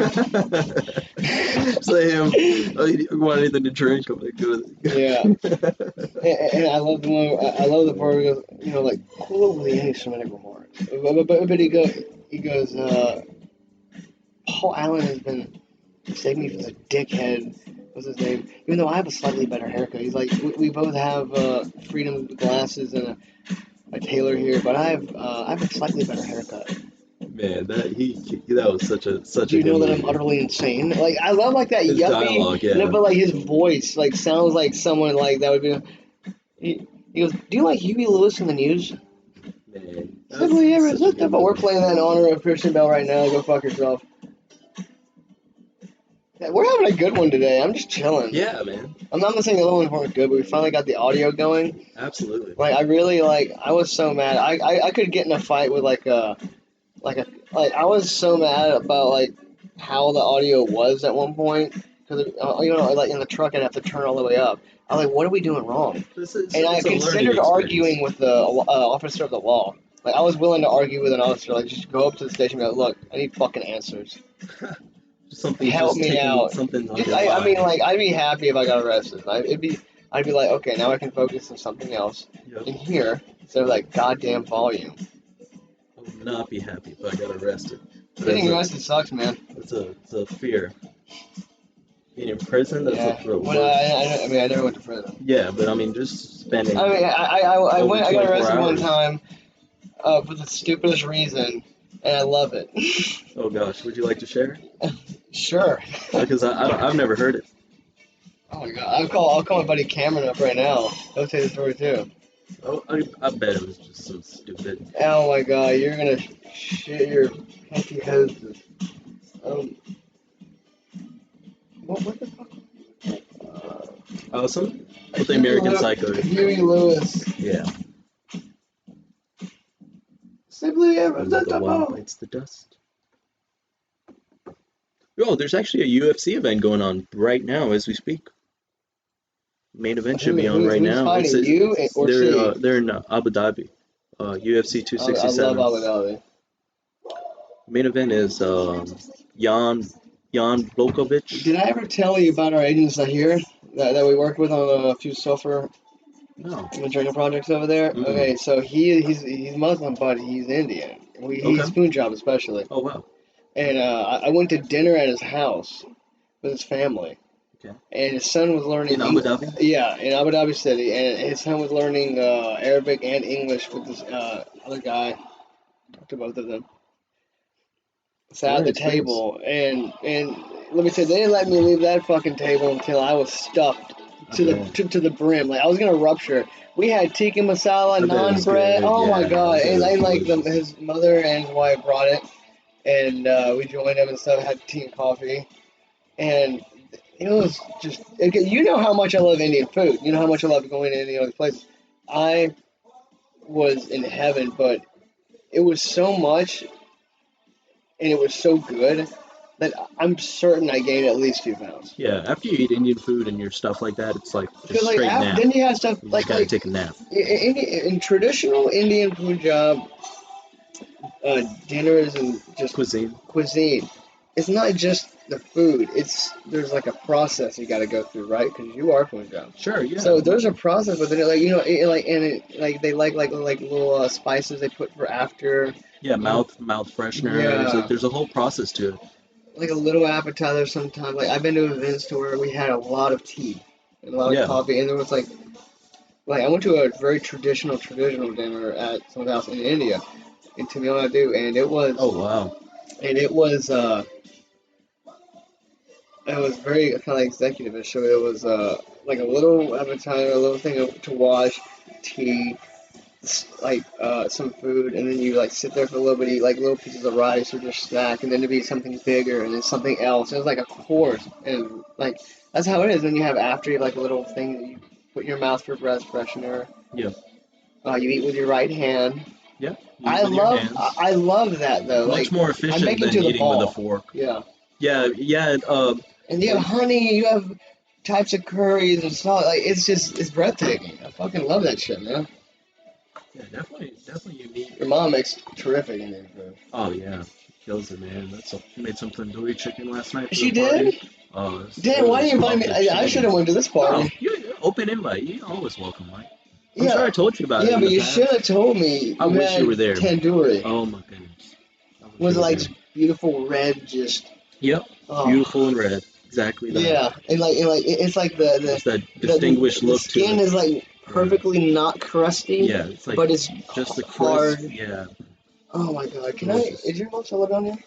S2: Say him. You want anything to drink? I'm like, good.
S1: Yeah. And I love the one. I love the part where he goes, like, cool with the anti-Semitic remarks. But he goes. Paul Allen has been mistaking me for the dickhead. What's his name? Even though I have a slightly better haircut. He's like, we both have freedom glasses and a tailor here, but I have a slightly better haircut.
S2: Man, that was such
S1: Do
S2: a
S1: you
S2: good
S1: know that I'm
S2: movie.
S1: utterly insane? Like I love like that
S2: His
S1: yuppie,
S2: dialogue, yeah.
S1: no, but like his voice like sounds like someone like that would be. He goes, "Do you like Huey Lewis in the News?"
S2: Man,
S1: Simply ever.
S2: such a good
S1: But we're
S2: movie.
S1: playing that in honor of Christian Bell right now. Go fuck yourself. Yeah, we're having a good one today. I'm just chilling.
S2: Yeah, man,
S1: I'm not saying the other ones weren't good, but we finally got the audio going.
S2: absolutely.
S1: Like I really like. I was so mad. I could get in a fight with like I was so mad about like how the audio was at one point because you know like in the truck I'd have to turn all the way up. I was like, what are we doing wrong? And I
S2: It's a learning
S1: considered
S2: experience.
S1: arguing with the officer of the law. Like I was willing to argue with an officer, like just go up to the station and be like, look, I need fucking answers.
S2: Something
S1: Help
S2: just
S1: me
S2: taking
S1: out.
S2: something on
S1: Just,
S2: your
S1: I mean,
S2: mind.
S1: like I'd be happy if I got arrested. I'd be like, okay, now I can focus on something else
S2: Yep.
S1: in here instead of like goddamn volume.
S2: I would not be happy if I got arrested. But
S1: Getting arrested sucks, man.
S2: it's a fear. Being in prison, that's
S1: Yeah.
S2: the
S1: When
S2: worst.
S1: I mean, I never went to prison.
S2: Yeah, but I mean, just spending
S1: I mean,
S2: over
S1: I got
S2: 24
S1: arrested one
S2: hours.
S1: time for the stupidest reason, and I love it.
S2: Oh gosh, would you like to share?
S1: Sure.
S2: Because I've never heard it.
S1: Oh my god, I'll call my buddy Cameron up right now. He'll tell you the story too.
S2: Oh, I bet it was just so stupid.
S1: Oh my god, you're gonna shit your panty hoses. Um, what the fuck?
S2: Awesome. With the American Psycho.
S1: Huey Lewis.
S2: Yeah.
S1: Simply ever
S2: Another one bites the dust. Oh, there's actually a UFC event going on right now as we speak. Main event should be on right
S1: Who's
S2: now.
S1: fighting you or she?
S2: They're in Abu Dhabi. UFC
S1: I love
S2: 267.
S1: Abu Dhabi.
S2: Main event is Jan
S1: Did
S2: Blokovic.
S1: I ever tell you about our agents here that we worked with on a few sulfur
S2: No.
S1: journal projects over there?
S2: Mm.
S1: Okay, so he's Muslim, but he's Indian. He's
S2: Okay.
S1: Punjab especially.
S2: Oh wow.
S1: And I went to dinner at his house with his family.
S2: Okay.
S1: And his son was learning
S2: In Abu Dhabi?
S1: Yeah, in Abu Dhabi City, and his son was learning Arabic and English with this other guy. Talked to both of them. Sat
S2: What
S1: at
S2: an
S1: the
S2: experience.
S1: table, and let me say, they didn't let me leave that fucking table until I was stuffed
S2: I
S1: to
S2: bet.
S1: to the brim. Like I was gonna rupture. We had tikka masala,
S2: I bet it
S1: naan
S2: was
S1: bread.
S2: good.
S1: Oh my
S2: Yeah,
S1: god!
S2: I bet it
S1: And
S2: was
S1: like
S2: delicious.
S1: his mother and his wife brought it, and we joined them and stuff. Had tea and coffee, and it was just. Okay, you know how much I love Indian food. You know how much I love going to any other places. I was in heaven, but it was so much, and it was so good that I'm certain I gained at least 2 pounds.
S2: Yeah, after you eat Indian food and your stuff like that, it's like just
S1: Because like
S2: straight
S1: after,
S2: nap.
S1: then you have stuff
S2: You just gotta take a nap.
S1: in traditional Indian Punjab dinners and just
S2: Cuisine.
S1: cuisine. It's not just the food. There's like a process you got to go through, right? Because you are Punjab.
S2: Sure, yeah.
S1: So there's a process with it, like you know, like they like little spices they put for after.
S2: Yeah,
S1: You know,
S2: mouth fresheners. Like
S1: yeah,
S2: there's a whole process to it.
S1: like a little appetizer sometimes. Like I've been to events to where we had a lot of tea and a lot of
S2: Yeah.
S1: coffee, and there was like I went to a very traditional dinner at someone's house in India in Tamil Nadu,
S2: Oh wow.
S1: and it was very kind of executive. So it was like a little appetizer, a little thing to wash, tea, like some food, and then you like sit there for a little bit, eat like little pieces of rice or just snack, and then to be something bigger, and then something else. It was like a course, and like that's how it is when you have after you have like a little thing that you put in your mouth for breath freshener.
S2: Yeah.
S1: You eat with your right hand.
S2: Yeah. You eat with your hands.
S1: I love that though.
S2: Much
S1: Like
S2: more
S1: I'm
S2: efficient
S1: making
S2: than
S1: to the
S2: eating with a
S1: ball.
S2: fork.
S1: Yeah.
S2: Yeah, yeah.
S1: And you have honey, you have types of curries and salt. Like it's breathtaking. I fucking love that shit, man.
S2: Yeah, definitely unique.
S1: Your mom makes terrific Indian food.
S2: Oh yeah, she kills it, man. She made some tandoori chicken last night for
S1: She
S2: the party.
S1: did?
S2: Oh,
S1: Damn, why didn't you invite
S2: off
S1: me?
S2: the
S1: I should have
S2: chain.
S1: went to this
S2: Oh,
S1: party.
S2: you open invite. You're always welcome, Mike. I'm
S1: Yeah,
S2: sure I told you about it
S1: yeah,
S2: in
S1: but
S2: the
S1: you should
S2: past.
S1: have told me
S2: I
S1: you
S2: wish you
S1: had
S2: were there.
S1: tandoori.
S2: Oh my goodness. I wish
S1: Was
S2: you
S1: it
S2: were
S1: like
S2: there.
S1: beautiful red, just
S2: Yep,
S1: oh
S2: beautiful and red. Exactly that.
S1: yeah, and like it's like
S2: There's that distinguished
S1: the
S2: look to
S1: skin
S2: it.
S1: is like
S2: Yeah.
S1: perfectly not crusty,
S2: Yeah, it's like
S1: but it's
S2: just the crisp.
S1: hard.
S2: Yeah.
S1: Oh my god, can I?
S2: Delicious.
S1: Is your mom still live down here?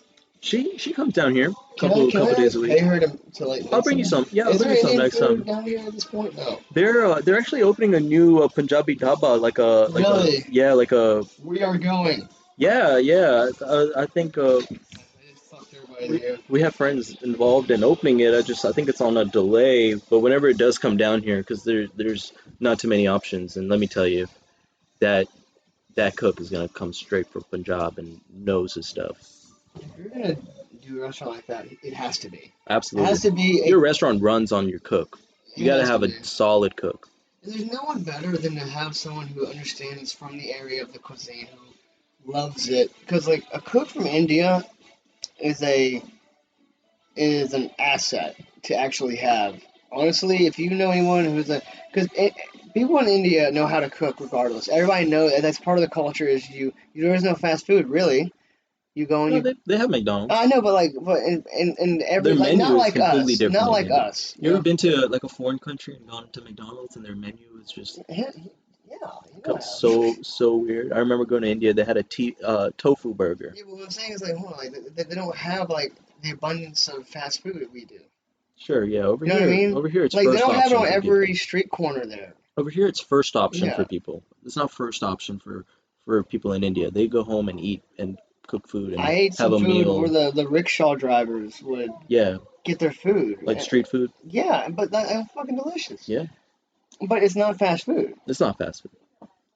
S2: She comes down here
S1: Can I? Can I
S2: couple days
S1: like
S2: a
S1: pay
S2: week.
S1: her to like
S2: I'll
S1: make
S2: bring you
S1: something?
S2: some. Yeah, I'll
S1: Is
S2: bring
S1: there
S2: you some
S1: Indian
S2: next
S1: food
S2: time.
S1: down here at this point? No.
S2: They're actually opening a new Punjabi dhaba, like a
S1: Really?
S2: yeah, like a
S1: We are going.
S2: yeah. I think
S1: I just fucked everybody
S2: we
S1: here.
S2: we have friends involved in opening it. I think it's on a delay, but whenever it does come down here, because there's not too many options, and let me tell you that that cook is gonna come straight from Punjab and knows his stuff.
S1: If you're gonna do a restaurant like that, it has to be. It
S2: Absolutely.
S1: has to be.
S2: Your restaurant runs on your cook. You
S1: It
S2: got to
S1: has to
S2: have a
S1: be.
S2: solid cook.
S1: And there's no one better than to have someone who understands from the area of the cuisine who loves it. Because like a cook from India is a is an asset to actually have. Honestly, if you know anyone who's a because people in India know how to cook regardless. Everybody knows that's part of the culture. Is there is no fast food really. You go and
S2: No,
S1: you.
S2: they have McDonald's.
S1: I know, but like, but in every
S2: Their
S1: like
S2: menu
S1: not
S2: is
S1: like
S2: completely
S1: us,
S2: different
S1: not
S2: in
S1: like
S2: India.
S1: us.
S2: You ever been to like a foreign country and gone to McDonald's and their menu is just
S1: Yeah, you know I have.
S2: so weird? I remember going to India. They had a tofu burger.
S1: Yeah, but what I'm saying is like, hold on, like they don't have like the abundance of fast food that we do.
S2: Sure, yeah.
S1: You know what I mean?
S2: Over here, it's
S1: Like they
S2: first
S1: don't have it
S2: option
S1: on
S2: for people.
S1: every street corner there.
S2: Over here, it's first option for
S1: Yeah,
S2: people. It's not first option for people in India. They go home and eat and cook food
S1: I
S2: and
S1: ate
S2: have
S1: some
S2: a
S1: food where
S2: meal.
S1: the rickshaw drivers would
S2: Yeah,
S1: get their food.
S2: like street food.
S1: Yeah, but that was fucking delicious.
S2: Yeah,
S1: But it's not fast food.
S2: it's not fast food.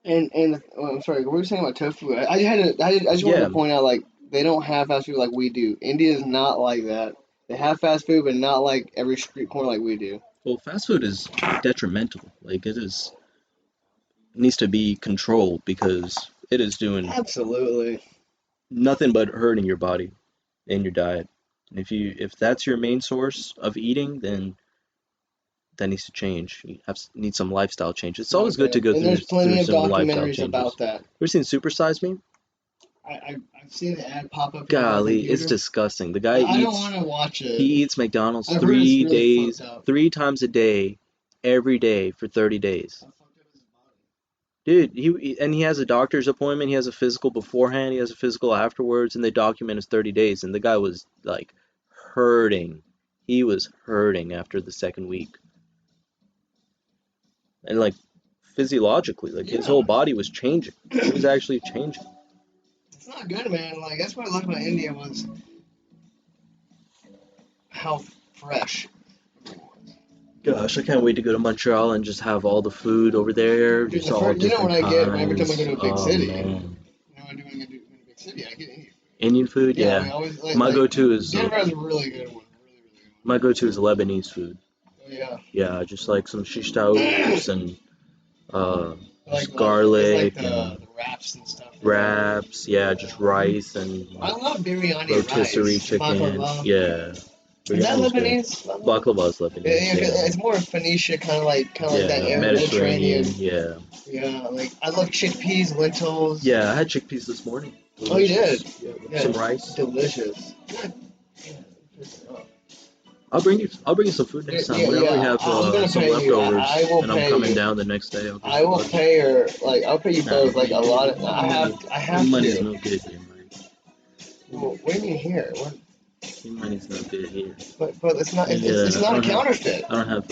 S1: And I'm sorry, what were you saying about tofu? I just wanted
S2: Yeah,
S1: to point out like they don't have fast food like we do. India is not like that. They have fast food, but not like every street corner like we do.
S2: well, fast food is detrimental. Like it needs to be controlled because it is doing
S1: Absolutely.
S2: nothing but hurting your body and your diet. And if that's your main source of eating, then that needs to change. Need some lifestyle change. It's
S1: Oh
S2: always good to
S1: god.
S2: go
S1: And there's
S2: through
S1: plenty of
S2: some lifestyle
S1: documentaries about
S2: changes.
S1: that.
S2: Ever seen Super Size Me?
S1: I've seen the ad pop up here on my
S2: Golly, it's
S1: computer.
S2: disgusting. The guy
S1: I don't
S2: eats
S1: want to watch
S2: he
S1: it.
S2: eats McDonald's
S1: I've heard it's
S2: three
S1: really fucked
S2: days,
S1: up.
S2: 3 times a day, every day for 30 days.
S1: How fucked up is his body?
S2: Dude, he has a doctor's appointment, he has a physical beforehand, he has a physical afterwards, and they document his 30 days. And the guy was like hurting. He was hurting after the second week. And like physiologically, like his whole
S1: Yeah.
S2: body was changing. He was actually changing.
S1: It's not good, man. Like that's what I loved about India was how fresh everything was.
S2: Gosh, I can't wait to go to Montreal and just have all the food over there,
S1: Dude,
S2: just all
S1: you know what
S2: different
S1: I get every time I go
S2: kinds.
S1: to a big
S2: Oh
S1: city?
S2: man.
S1: You know what I do when I go to a big city? I get Indian food.
S2: Indian food,
S1: Yeah,
S2: yeah.
S1: we always
S2: My go-to is
S1: Denver has a really good one. Really, really good
S2: my go-to is Lebanese food.
S1: one.
S2: Yeah, just like some shish taouk and just
S1: It's like
S2: garlic and
S1: the wraps and stuff.
S2: wraps. Yeah, just rice and
S1: I love biryani
S2: rotisserie
S1: rice.
S2: chicken.
S1: Baklava.
S2: Yeah,
S1: Is that
S2: biryani's good.
S1: Lebanese? Baklava?
S2: Baklava is Lebanese.
S1: Yeah, 'cause
S2: Yeah,
S1: it's more Phoenicia, kind of like that
S2: yeah,
S1: Mediterranean.
S2: Mediterranean. Yeah,
S1: Yeah, like I love chickpeas, lentils.
S2: yeah. I had chickpeas this morning.
S1: Oh, you did?
S2: Delicious. Yeah, with
S1: Yeah,
S2: some rice.
S1: delicious.
S2: I'll bring you some food next time.
S1: Yeah,
S2: Whenever we
S1: yeah.
S2: have
S1: I'm gonna
S2: some
S1: pay you.
S2: leftovers
S1: I will
S2: and I'm
S1: pay
S2: coming
S1: you.
S2: down the next day, I'll give
S1: I
S2: you
S1: will
S2: money.
S1: pay her. Like I'll pay you
S2: Nah,
S1: both. Like a lot. Of, I
S2: your
S1: have
S2: money's
S1: to.
S2: no good here, Mike.
S1: Well, what do you mean here? What?
S2: Your money's no good here.
S1: But it's not. It's
S2: I
S1: not a
S2: don't have
S1: counterfeit.
S2: I don't have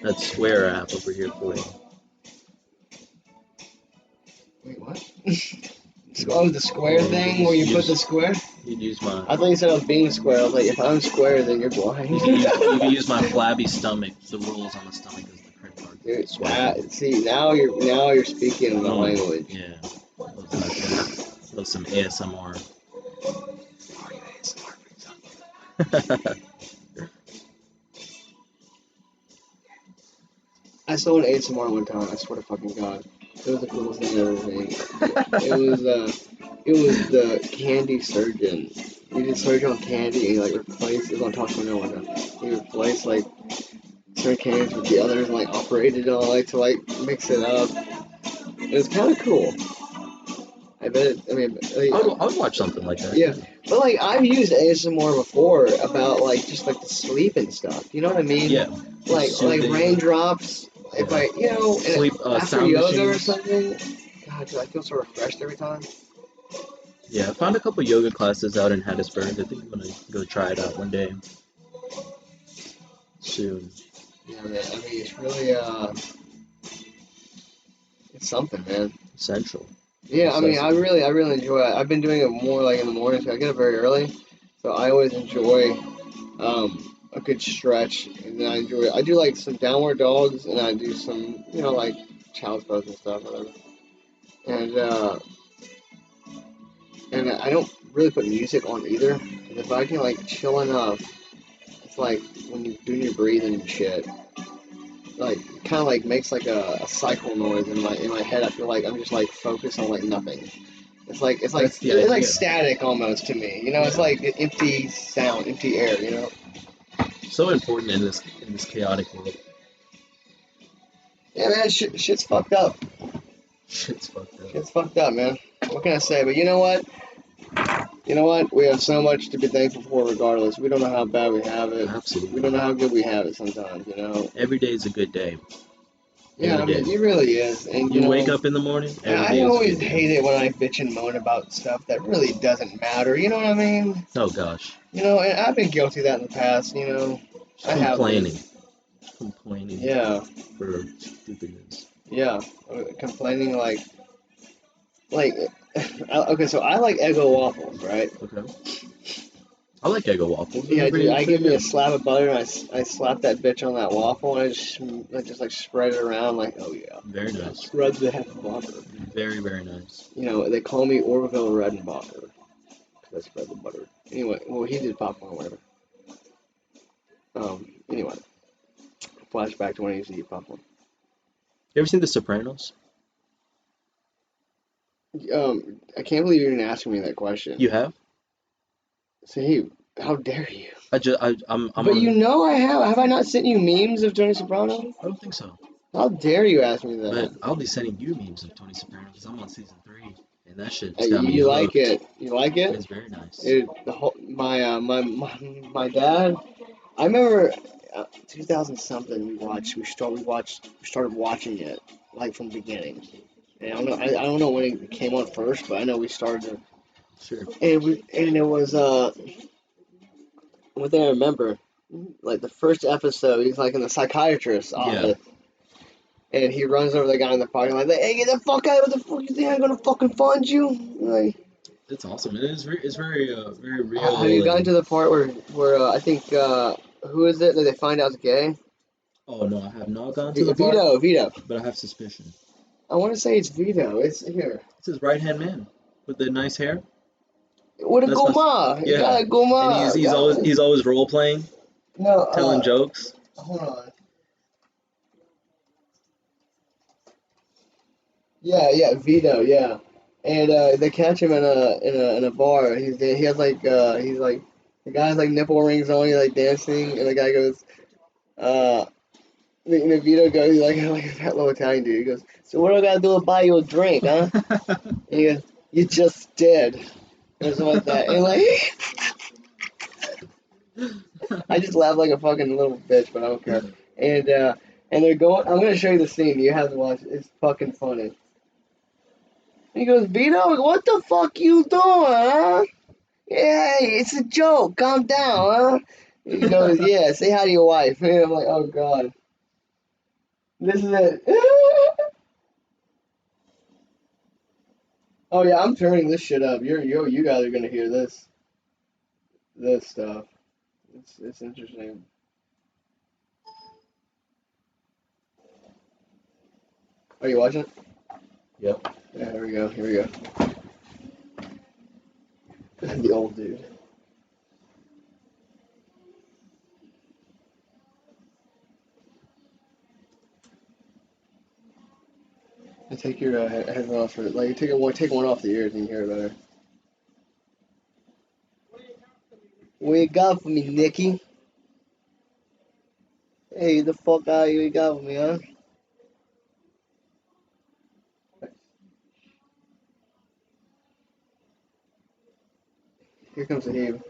S2: that Square app over here for you.
S1: Wait, what? Oh, the square thing where you put the square?
S2: You'd use my
S1: I thought you said I was being square. I was like, if I'm square, then you're blind.
S2: you could use my flabby stomach. The rolls on the stomach as the credit card.
S1: Dude,
S2: Swipe.
S1: see, now you're speaking the language.
S2: Yeah. Love some ASMR.
S1: I saw an ASMR one time. I swear to fucking god, it was the coolest thing I've ever seen. It was the candy surgeon. You did surgery on candy and you like replace. It was on Talk Show one time. You replace like certain candies with the others and like operated on like to like mix it up. It was kind of cool. I bet. I mean,
S2: I would watch something like that.
S1: yeah. But like I've used ASMR before about like just like the sleep and stuff. You know what I mean?
S2: Yeah.
S1: Like
S2: Soothing.
S1: raindrops. If I
S2: Sleep
S1: after
S2: sound
S1: yoga or
S2: machines.
S1: something. God, dude, I feel so refreshed every time.
S2: Yeah, I found a couple yoga classes out in Hattiesburg. I think I'm gonna go try it out one day soon.
S1: Yeah, man. I mean, it's really it's something, man.
S2: Essential.
S1: Yeah, I mean,
S2: Necessity.
S1: I really enjoy it. I've been doing it more like in the morning, so I get up very early. So I always enjoy a good stretch, and then I do like some downward dogs, and I do some, like child's pose and stuff, whatever. And I don't really put music on either, 'cause if I can like chill enough, it's like when you're doing your breathing and shit, like kind of like makes like a cycle noise in my head. I feel like I'm just like focused on like nothing.
S2: That's the
S1: It's like
S2: idea.
S1: static almost to me. It's
S2: Yeah.
S1: like empty sound, empty air.
S2: So important in this chaotic world.
S1: Yeah, man, shit's fucked up.
S2: Shit's fucked up.
S1: Shit's fucked up, man. What can I say? But you know what? You know what? We have so much to be thankful for regardless. We don't know how bad we have it. We don't
S2: Absolutely.
S1: know how good we have it sometimes.
S2: Every day is a good day.
S1: Yeah,
S2: Every
S1: I mean,
S2: day.
S1: it really is. And,
S2: You wake up in the morning, every
S1: I
S2: day is a
S1: always
S2: good day.
S1: hate it when I bitch and moan about stuff that really doesn't matter. You know what I mean?
S2: Oh gosh.
S1: And I've been guilty of that in the past.
S2: Just
S1: I have been.
S2: complaining. Complaining
S1: Yeah,
S2: for stupidness.
S1: yeah. Complaining like, okay, so I like Eggo waffles, right?
S2: Okay. I like Eggo waffles. They're
S1: Yeah, dude, I
S2: pretty
S1: give me a
S2: good.
S1: slab of butter and I slap that bitch on that waffle and I just like spread it around like, oh yeah,
S2: Very nice.
S1: spread the heck butter.
S2: Very, very nice.
S1: They call me Orville Redenbacher because I spread the butter. Anyway, well, he did popcorn or whatever. Anyway, flashback to when I used to eat popcorn.
S2: You ever seen The Sopranos?
S1: I can't believe you're even asking me that question.
S2: You have?
S1: See, how dare you?
S2: I'm
S1: But
S2: on.
S1: I have. Have I not sent you memes of Tony Soprano?
S2: I don't think so.
S1: How dare you ask me
S2: But
S1: that?
S2: I'll be sending you memes of Tony Soprano because I'm on season 3, and that shit's got me
S1: You like
S2: hooked.
S1: it? You like it?
S2: It's very nice.
S1: Dude, the whole my dad. I remember 2000 something. We started watching it like from the beginning. And I don't know when it came on first, but I know we started.
S2: Sure.
S1: And it was what I remember, like the first episode. He's like in the psychiatrist's
S2: Yeah.
S1: office, and he runs over the guy in the parking lot, like, "Hey, get the fuck out! What the fuck you think I'm gonna fucking fund you?" Like,
S2: It's awesome. It is very, it's very
S1: have you
S2: real
S1: gotten
S2: and.
S1: to the part where I think who is it that they find out is gay?
S2: Oh no, I have not gone to the part,
S1: Vito.
S2: but I have suspicion.
S1: I want to say it's Vito. It's here.
S2: It's his right hand man with the nice hair.
S1: What a
S2: That's my.
S1: goma! You
S2: Yeah,
S1: got a
S2: and
S1: goma.
S2: he's always role playing,
S1: No,
S2: telling jokes.
S1: hold on. Yeah, Vito. Yeah, and they catch him in a bar. He has like he's like the guy's like nipple rings on. He's like dancing, and the guy goes uh. Vito goes, he's like a fat little Italian dude. He goes, "So what do I gotta do to buy you a drink, huh?" And he goes, "You just did," or something like that. And like, I just laugh like a fucking little bitch, but I don't care. And they're going. I'm gonna show you the scene. You have to watch it. It's fucking funny. He goes, "Vito, what the fuck you doing, huh? Yeah, hey, it's a joke. Calm down, huh?" He goes, "Yeah, say hi to your wife." And I'm like, "Oh god, this is it." Oh yeah, I'm turning this shit up. You guys are gonna hear this stuff. It's interesting. Are you watching it?
S2: Yep.
S1: Yeah, here we go. Here we go. The old dude. And take your headphones off for like take one off the ears and you hear it better. What you got for me, Nikki? Hey, the fuck out of here, you got for me, huh? Here comes Sahib.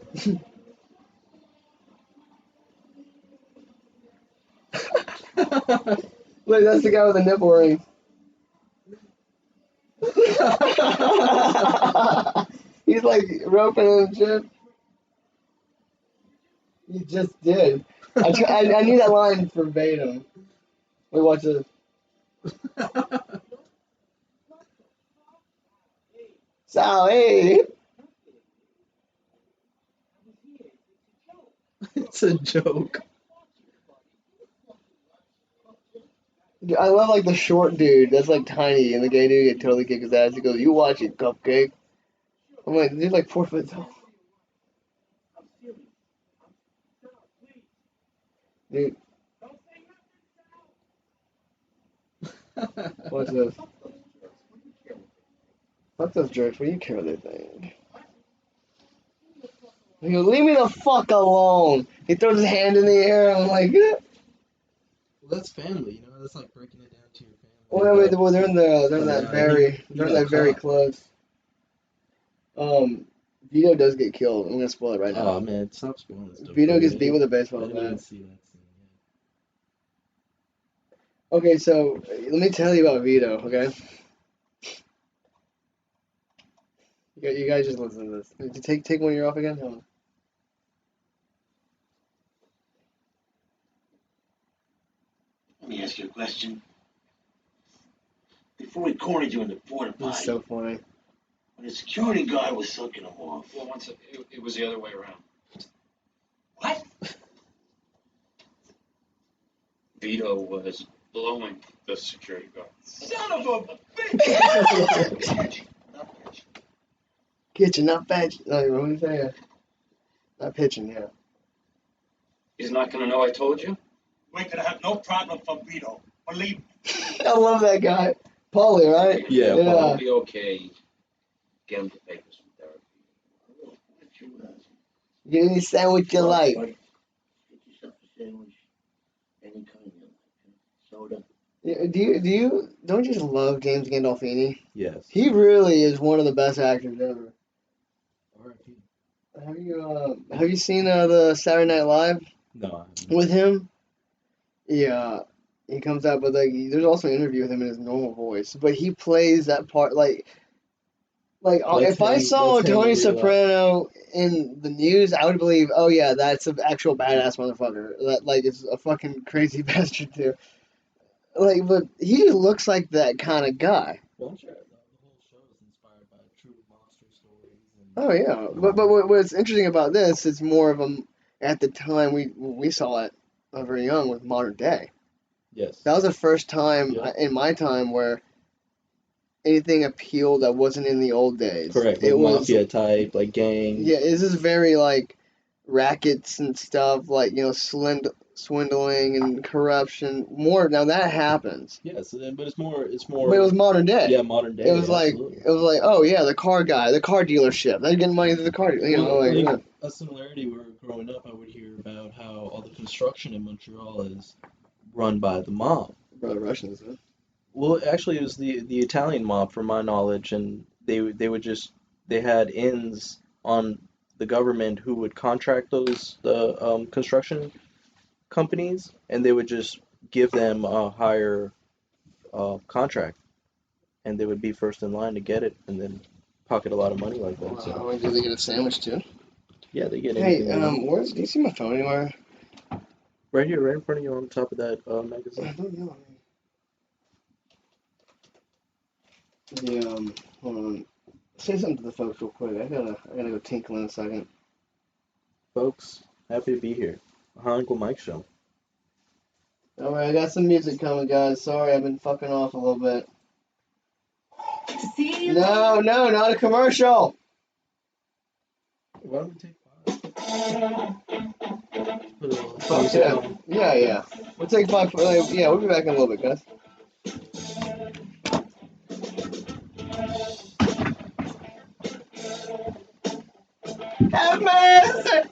S1: Look, that's the guy with the nipple ring. He's He's like roping and shit. You just did. I knew that line verbatim. We watch this. So, hey.
S2: It's a joke.
S1: I love like the short dude that's like tiny and the gay dude totally kick his ass. He goes, "You watch it, cupcake." I'm like, dude, like 4 foot tall. Dude, what's this? Fuck those jerks. What do you care what they think? He goes, "Leave me the fuck alone." He throws his hand in the air. I'm like, eh.
S2: Well, that's family, you know. That's like breaking it down to your family.
S1: Well, they're in that very
S2: caught.
S1: close. Vito does get killed. I'm gonna spoil it right now.
S2: Oh man, stop spoiling this stuff.
S1: Vito
S2: for me.
S1: gets
S2: I
S1: beat with a
S2: didn't- I
S1: baseball
S2: didn't even
S1: bat.
S2: see that scene
S1: Okay, so let me tell you about Vito. Okay, you guys just listen to this. Did you take one year off again? Hold on.
S3: Let me ask you a question. Before we cornered you in the porta
S1: This is
S3: potty,
S1: so funny.
S3: when the security guard was sucking them off.
S4: Well, once it was the other way around.
S3: What?
S4: Vito was blowing the security guard.
S3: Son of a bitch!
S1: Kitchen, not fetch. No, what do you say? Not pitching, yeah.
S4: He's not gonna know I told you?
S3: We're gonna have no problem for Vito. Believe me.
S1: I love that guy. Paulie, right?
S2: Yeah,
S1: Yeah.
S4: It'll be okay. Get him to pay for some therapy.
S1: Get any sandwich you like.
S3: Get yourself a sandwich. Any kind you like. Soda.
S1: Yeah, don't you just love James Gandolfini?
S2: Yes.
S1: He really is one of the best actors ever.
S2: R.I.P.
S1: Have you seen the Saturday Night Live
S2: No, I haven't.
S1: with him? Yeah, he comes out, but like there's also an interview with him in his normal voice, but he plays that part like
S2: That's
S1: if I
S2: him-
S1: saw
S2: that's him
S1: Tony
S2: in real life.
S1: Soprano in the news, I would believe, oh yeah, that's an actual badass motherfucker. That like is a fucking crazy bastard too. Like, but he just looks like that kind of guy.
S2: Well, sure. The whole show is inspired by true monster stories.
S1: Oh yeah, but what's interesting about this is more of a at the time we saw it very young with modern day.
S2: Yes.
S1: That was the first time
S2: Yeah.
S1: in my time where anything appealed that wasn't in the old days.
S2: Correct. Like
S1: It was
S2: mafia type, like gang.
S1: yeah. This is very like rackets and stuff, like swindling and corruption. More now that happens,
S2: Yes, but it's more.
S1: but it was modern day.
S2: Yeah, modern day.
S1: It was
S2: absolutely.
S1: like, oh yeah, the car guy, the car dealership. They're getting money through the car. You know,
S2: Well,
S1: like,
S2: like,
S1: yeah.
S2: a similarity where growing up, I would hear about how all the construction in Montreal is run by the mob.
S1: Brother Russians. Huh?
S2: Well, actually, it was the Italian mob, from my knowledge, and they had ins on the government who would contract the construction companies, and they would just give them a higher contract, and they would be first in line to get it, and then pocket a lot of money like that. So
S1: Wow, do they get a sandwich too?
S2: yeah, they get
S1: Hey,
S2: anything they want.
S1: do you see my phone anywhere?
S2: Right here, right in front of you, on top of that
S1: I
S2: magazine.
S1: don't know. Hold on. Say something to the folks real quick. I gotta go tinkle in a second.
S2: Folks, happy to be here. Hi, Uncle Mike show.
S1: All right, I got some music coming, guys. Sorry, I've been fucking off a little bit. No, not a commercial.
S2: Why don't we take 5? Put a little
S1: Fuck
S2: music
S1: yeah.
S2: on.
S1: Yeah. We'll take 5. Yeah, we'll be back in a little bit, guys. Have mercy.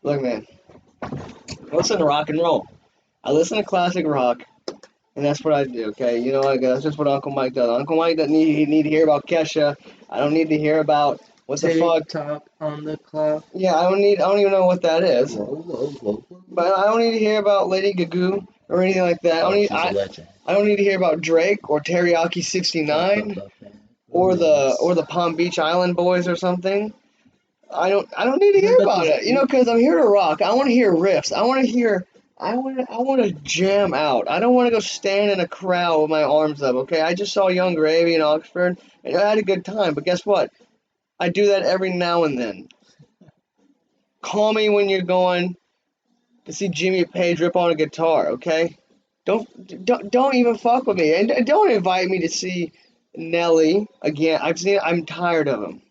S1: Look, man. I listen to rock and roll. I listen to classic rock, and that's what I do. Okay, you know what? That's just what Uncle Mike does. Uncle Mike doesn't need to hear about Kesha. I don't need to hear about what the fuck.
S2: Top on the clock.
S1: Yeah, I don't even know what that is.
S2: Whoa, whoa, whoa, whoa.
S1: But I don't need to hear about Lady Gaga or anything like that.
S2: Oh, she's a legend.
S1: I don't need to hear about Drake or Teriyaki 69 or the Palm Beach Island Boys or something. I don't need to hear about it, you know, because I'm here to rock. I want to hear riffs. I want to jam out. I don't want to go stand in a crowd with my arms up. Okay, I just saw Young Gravy in Oxford, and I had a good time. But guess what? I do that every now and then. Call me when you're going to see Jimmy Page rip on a guitar. Okay, don't even fuck with me, and don't invite me to see Nelly again. I'm tired of him.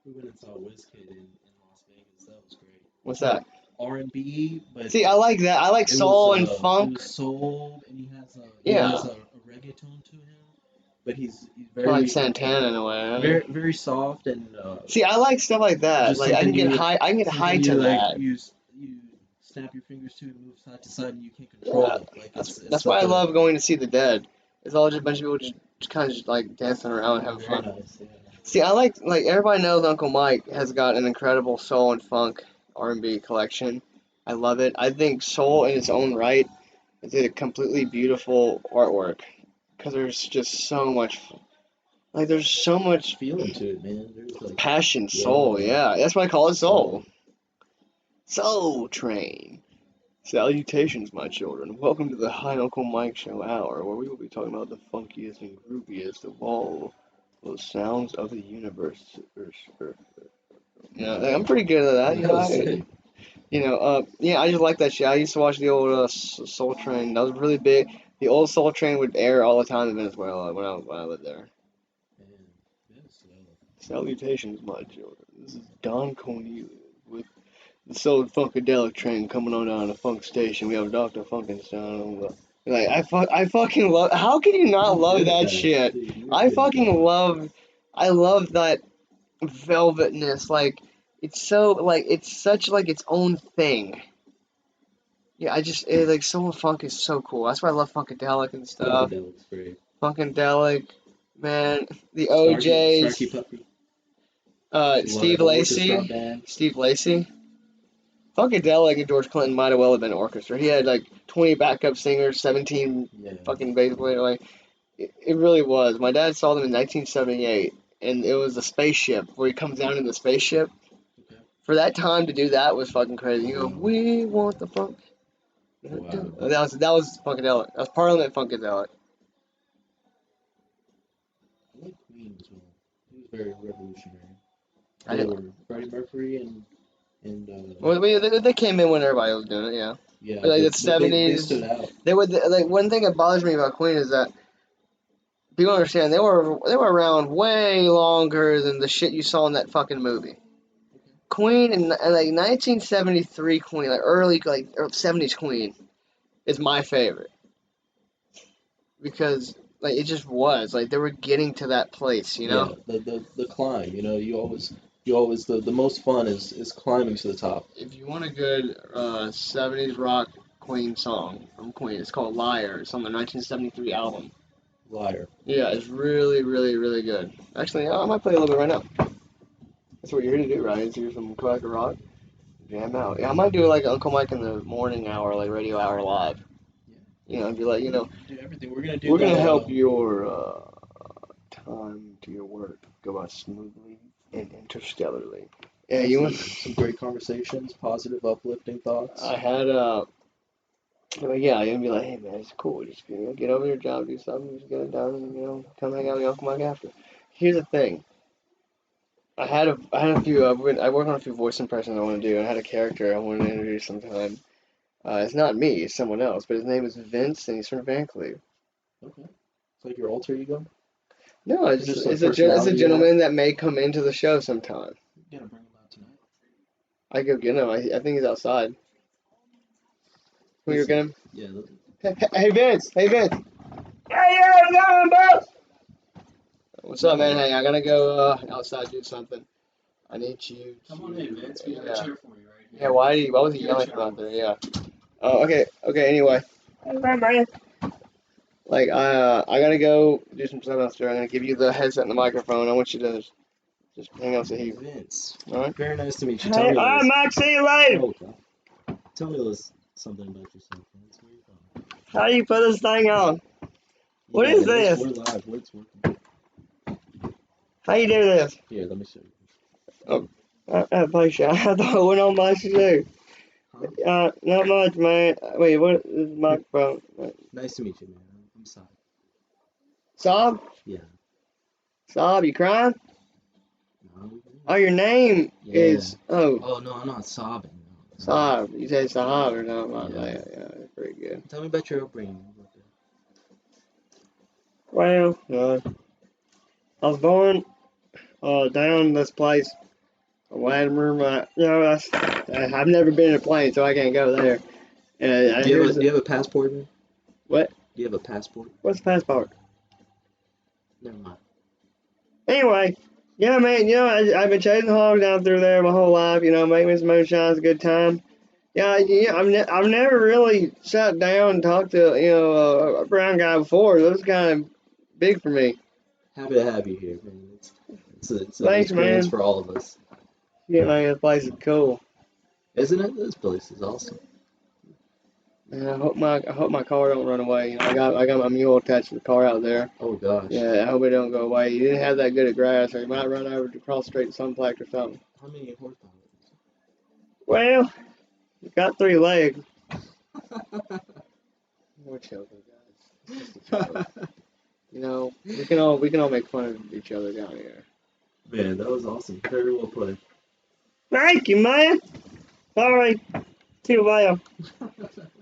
S2: We went and saw Wizkid in Las Vegas. That was great.
S1: What's that?
S2: R&B, but
S1: see, I like that. I like soul and funk.
S2: It was soul, and he has a reggaeton to him, but he's very
S1: like Santana in a way. Huh?
S2: Very very soft and.
S1: See, I like stuff like that. Like I can get high. I can get high to that.
S2: You snap your fingers to and move side to side, and you can't control it. Like
S1: that's why I love going to see the Dead. It's all just a bunch of people just kind of just like dancing around and having fun.
S2: Nice, yeah.
S1: See, I like everybody knows Uncle Mike has got an incredible soul and funk R&B collection. I love it. I think soul in its own right is a completely beautiful artwork because there's just so much, there's so much
S2: feeling to it, man. There's like
S1: passion, soul. Yeah, that's why I call it soul. Soul Train. Salutations, my children. Welcome to the Hi Uncle Mike Show Hour, where we will be talking about the funkiest and grooviest of all those sounds of the universe. Yeah, I'm pretty good at that. Yeah, I just like that shit. I used to watch the old Soul Train. That was really big. The old Soul Train would air all the time in Venezuela when I lived there. Salutations, my children. This is Don Cornelius with the Soul Funkadelic Train coming on down the Funk Station. We have Dr. Funkenstein. I fucking love. How can you not love that shit? I love that velvetness. Like it's so it's such its own thing. Yeah, soul funk is so cool. That's why I love Funkadelic and stuff.
S2: Funkadelic's great.
S1: Funkadelic, man. The OJs. Steve Lacy. Funkadelic and George Clinton might have well have been an orchestra. He had 20 backup singers, 17 fucking bass players. It really was. My dad saw them in 1978, and it was a spaceship where he comes down in the spaceship. Okay. For that time to do that was fucking crazy. You go, we want the funk. Wow. That was Funkadelic. That was Parliament Funkadelic.
S2: I like Queen as well. He was very revolutionary. Freddie Mercury and
S1: well, they came in when everybody was doing it, yeah.
S2: Yeah,
S1: but the 70s. They stood out. They were one thing that bothers me about Queen is that people understand they were around way longer than the shit you saw in that fucking movie. Queen in 1973 Queen, early 70s Queen, is my favorite because it just was they were getting to that place, you know.
S2: Yeah, the climb, you always the most fun is climbing to the top.
S1: If you want a good 70s rock Queen song from Queen, it's called Liar. It's on the 1973 album.
S2: Liar.
S1: Yeah, it's really, really, really good. Actually, I might play a little bit right now. That's what you're here to do, right? Is hear some classic rock, jam out. Yeah, I might do Uncle Mike in the morning hour, radio hour live. Yeah. I'd be
S2: do everything.
S1: We're gonna help your time to your work go by smoothly and interstellarly. Yeah, you want
S2: some great conversations, positive, uplifting thoughts.
S1: I had you're gonna be like, hey man, it's cool. Just get over your job, do something, just get it done, and come hang out with Uncle Mike after. Here's the thing. I had a few. I work on a few voice impressions I want to do. I had a character I wanted to introduce sometime. It's not me, it's someone else, but his name is Vince, and he's from Van Cleve.
S2: Okay, it's like your alter ego.
S1: No, it's a gentleman that may come into the show sometime.
S2: You gotta bring him out tonight.
S1: I go get him. I think he's outside. Can we go get him?
S2: Yeah.
S1: Hey Vince! Hey Vince! Hey, how's it going, boss? What's up, man? Hey, I gotta go outside do something. I need you.
S2: Come on in, Vince. We got a chair for you right
S1: Yeah, why was he yelling from out there? Yeah. Oh, okay, anyway. Like, I gotta go do some stuff downstairs. I'm gonna give you the headset and the microphone. I want you to just hang out Sahib.
S2: Vince.
S1: Alright?
S2: Very nice to meet you. Tell me a
S1: Alright,
S2: little.
S1: Max, see you later!
S2: Oh, God. Tell me a little something about yourself, Vince. Where you from?
S1: How do you put this thing on? What
S2: Yeah,
S1: is
S2: Vince,
S1: this?
S2: We're live. It's working.
S1: How you do this?
S2: Here, let me show you.
S1: Patient. I thought it went on my shoe.
S2: Huh?
S1: Not much, man. Wait, what is my microphone?
S2: Nice to meet you, man. I'm sorry.
S1: Sahib?
S2: Yeah.
S1: Sahib, you crying?
S2: No.
S1: Oh, your name
S2: Yeah.
S1: is
S2: Oh no, I'm not sobbing. No.
S1: Sahib. You say Sahib or something like
S2: Yeah.
S1: that. Yeah, that's pretty good.
S2: Tell me about your upbringing.
S1: Well, I was born down this place, Latimer. I've never been in a plane, so I can't go there. And
S2: Do you have a passport, man?
S1: What?
S2: Do you have a passport?
S1: What's the passport?
S2: Never mind.
S1: Anyway, yeah, man. I've been chasing hogs down through there my whole life. Making this moonshine's a good time. Yeah. I've never really sat down and talked to a brown guy before. That was kind of big for me.
S2: Happy to have you here, man. It's an
S1: Thanks,
S2: experience
S1: man.
S2: for all of us.
S1: Yeah, man, this place is cool.
S2: Isn't it? This place is awesome.
S1: And I hope my car don't run away. I got my mule attached to the car out there.
S2: Oh gosh.
S1: Yeah, I hope it don't go away. He didn't have that good at grass, or he might run over to cross straight to Sunplex or something.
S2: How many horsepower?
S1: Well, he got 3 legs. We're children, guys. It's just a joke. We can all make fun of each other down here.
S2: Man, that was awesome. Very well played.
S1: Thank you, man. Sorry, too loud.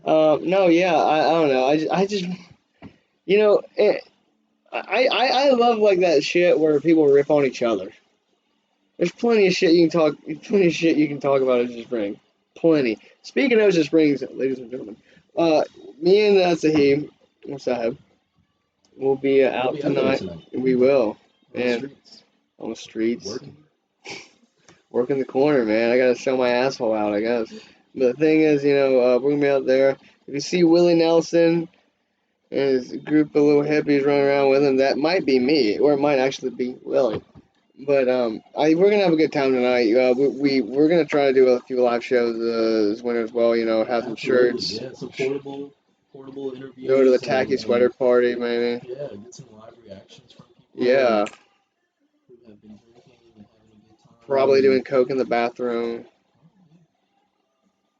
S1: No, yeah, I don't know. I just, I love like that shit where people rip on each other. There's plenty of shit you can talk about Ocean Springs. Plenty. Speaking of Ocean Springs, ladies and gentlemen, me and Sahib, will be out
S2: We'll be out there
S1: tonight. We will.
S2: On the
S1: And
S2: streets.
S1: on the streets.
S2: Working.
S1: Working the corner, man. I gotta show my asshole out, I guess. But the thing is, we're gonna be out there. If you see Willie Nelson and his group of little hippies running around with him, that might be me, or it might actually be Willie. But we're gonna have a good time tonight. We're gonna try to do a few live shows this winter as well. Have some
S2: Absolutely,
S1: shirts.
S2: Yeah, some portable interviews.
S1: Go to the tacky sweater party, maybe.
S2: Yeah, get some live reactions from people.
S1: Yeah.
S2: Who have been drinking and having a good time.
S1: Probably doing coke in the bathroom.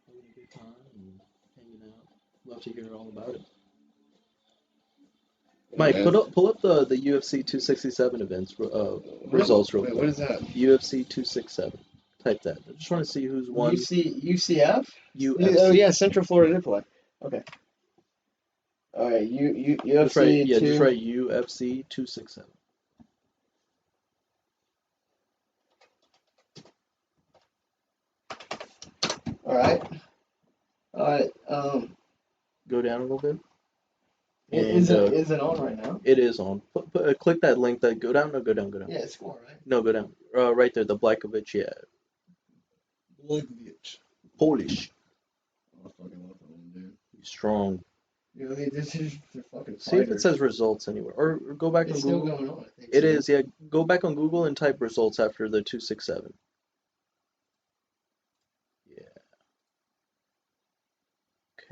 S2: Having a good time and hanging out. Love to hear all about it. Mike,
S1: Yeah.
S2: pull up the UFC 267 events results real
S1: Wait,
S2: quick.
S1: what is that?
S2: UFC 267. Type that. I just want to see who's won.
S1: UCF?
S2: UFC.
S1: Oh yeah, Central Florida did play. Okay. All right, UFC.
S2: Just write UFC 267.
S1: All right.
S2: Go down a little bit.
S1: Is it on right now?
S2: It is on. Click that link. That go down. No, go down.
S1: Yeah, it's score, right?
S2: No, go down. Right there, the Blakovic. Yeah.
S1: Blakovic.
S2: Polish.
S1: I fucking love him, dude.
S2: He's strong.
S1: They're fucking
S2: See if it says results anywhere, or go back
S1: it's
S2: on
S1: still
S2: Google.
S1: going on, I think.
S2: It is. Yeah. Go back on Google and type results after the 267. Yeah.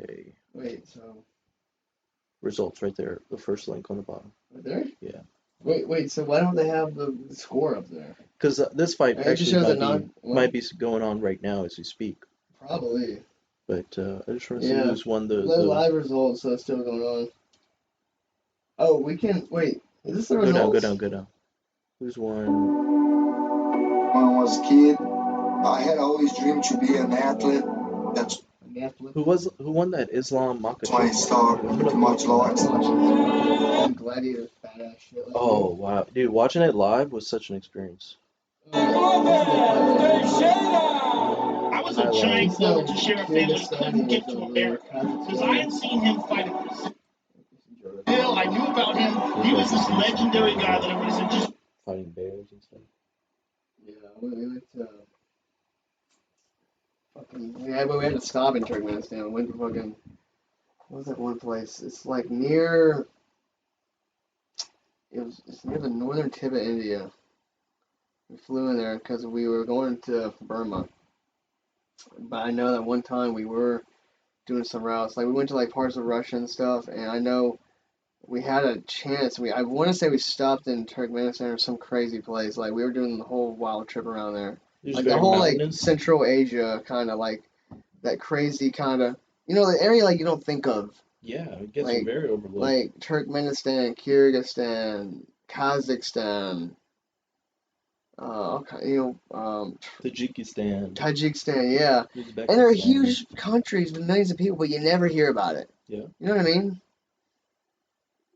S2: Okay.
S1: Wait, so
S2: Results right there. The first link on the bottom.
S1: right there?
S2: Yeah.
S1: Wait, so why don't they have the score up there?
S2: Because this fight
S1: It just
S2: actually
S1: shows
S2: might be going on right now as we speak.
S1: Probably.
S2: But I just want to see
S1: Yeah.
S2: who's won the
S1: Live results, so it's still going on. Oh, we can wait. Is this the results?
S2: Go down. Who's won?
S5: When I was a kid, I had always dreamed to be an athlete. That's
S2: Who won that Islam Makhachev?
S5: why I started to martial arts.
S1: Gladiator, badass shit. Like
S2: Oh wow, dude, watching it live was such an experience.
S6: I was a giant forward to Sheriff Sanders couldn't get to America because I had seen him fight at Hill. I knew about him. He was this legendary guy that everybody said just
S2: Fighting bears and stuff.
S1: Yeah, we went to Yeah, but we had to stop in Turkmenistan. We went to fucking, what was that one place? It's like near, it's near the northern tip of India. We flew in there because we were going to Burma. But I know that one time we were doing some routes. Like we went to like parts of Russia and stuff, and I know we had a chance. I want to say we stopped in Turkmenistan or some crazy place. Like we were doing the whole wild trip around there.
S2: It's
S1: Like the
S2: very
S1: whole like
S2: mountainous.
S1: Central Asia kind of like that crazy kind of, the area like you don't think of.
S2: Yeah, it gets
S1: Like
S2: very overlooked.
S1: like Turkmenistan, Kyrgyzstan, Kazakhstan,
S2: Tajikistan,
S1: Tajikistan, yeah.
S2: Uzbekistan.
S1: And they're huge countries with millions of people, but you never hear about it.
S2: Yeah.
S1: You know what I mean?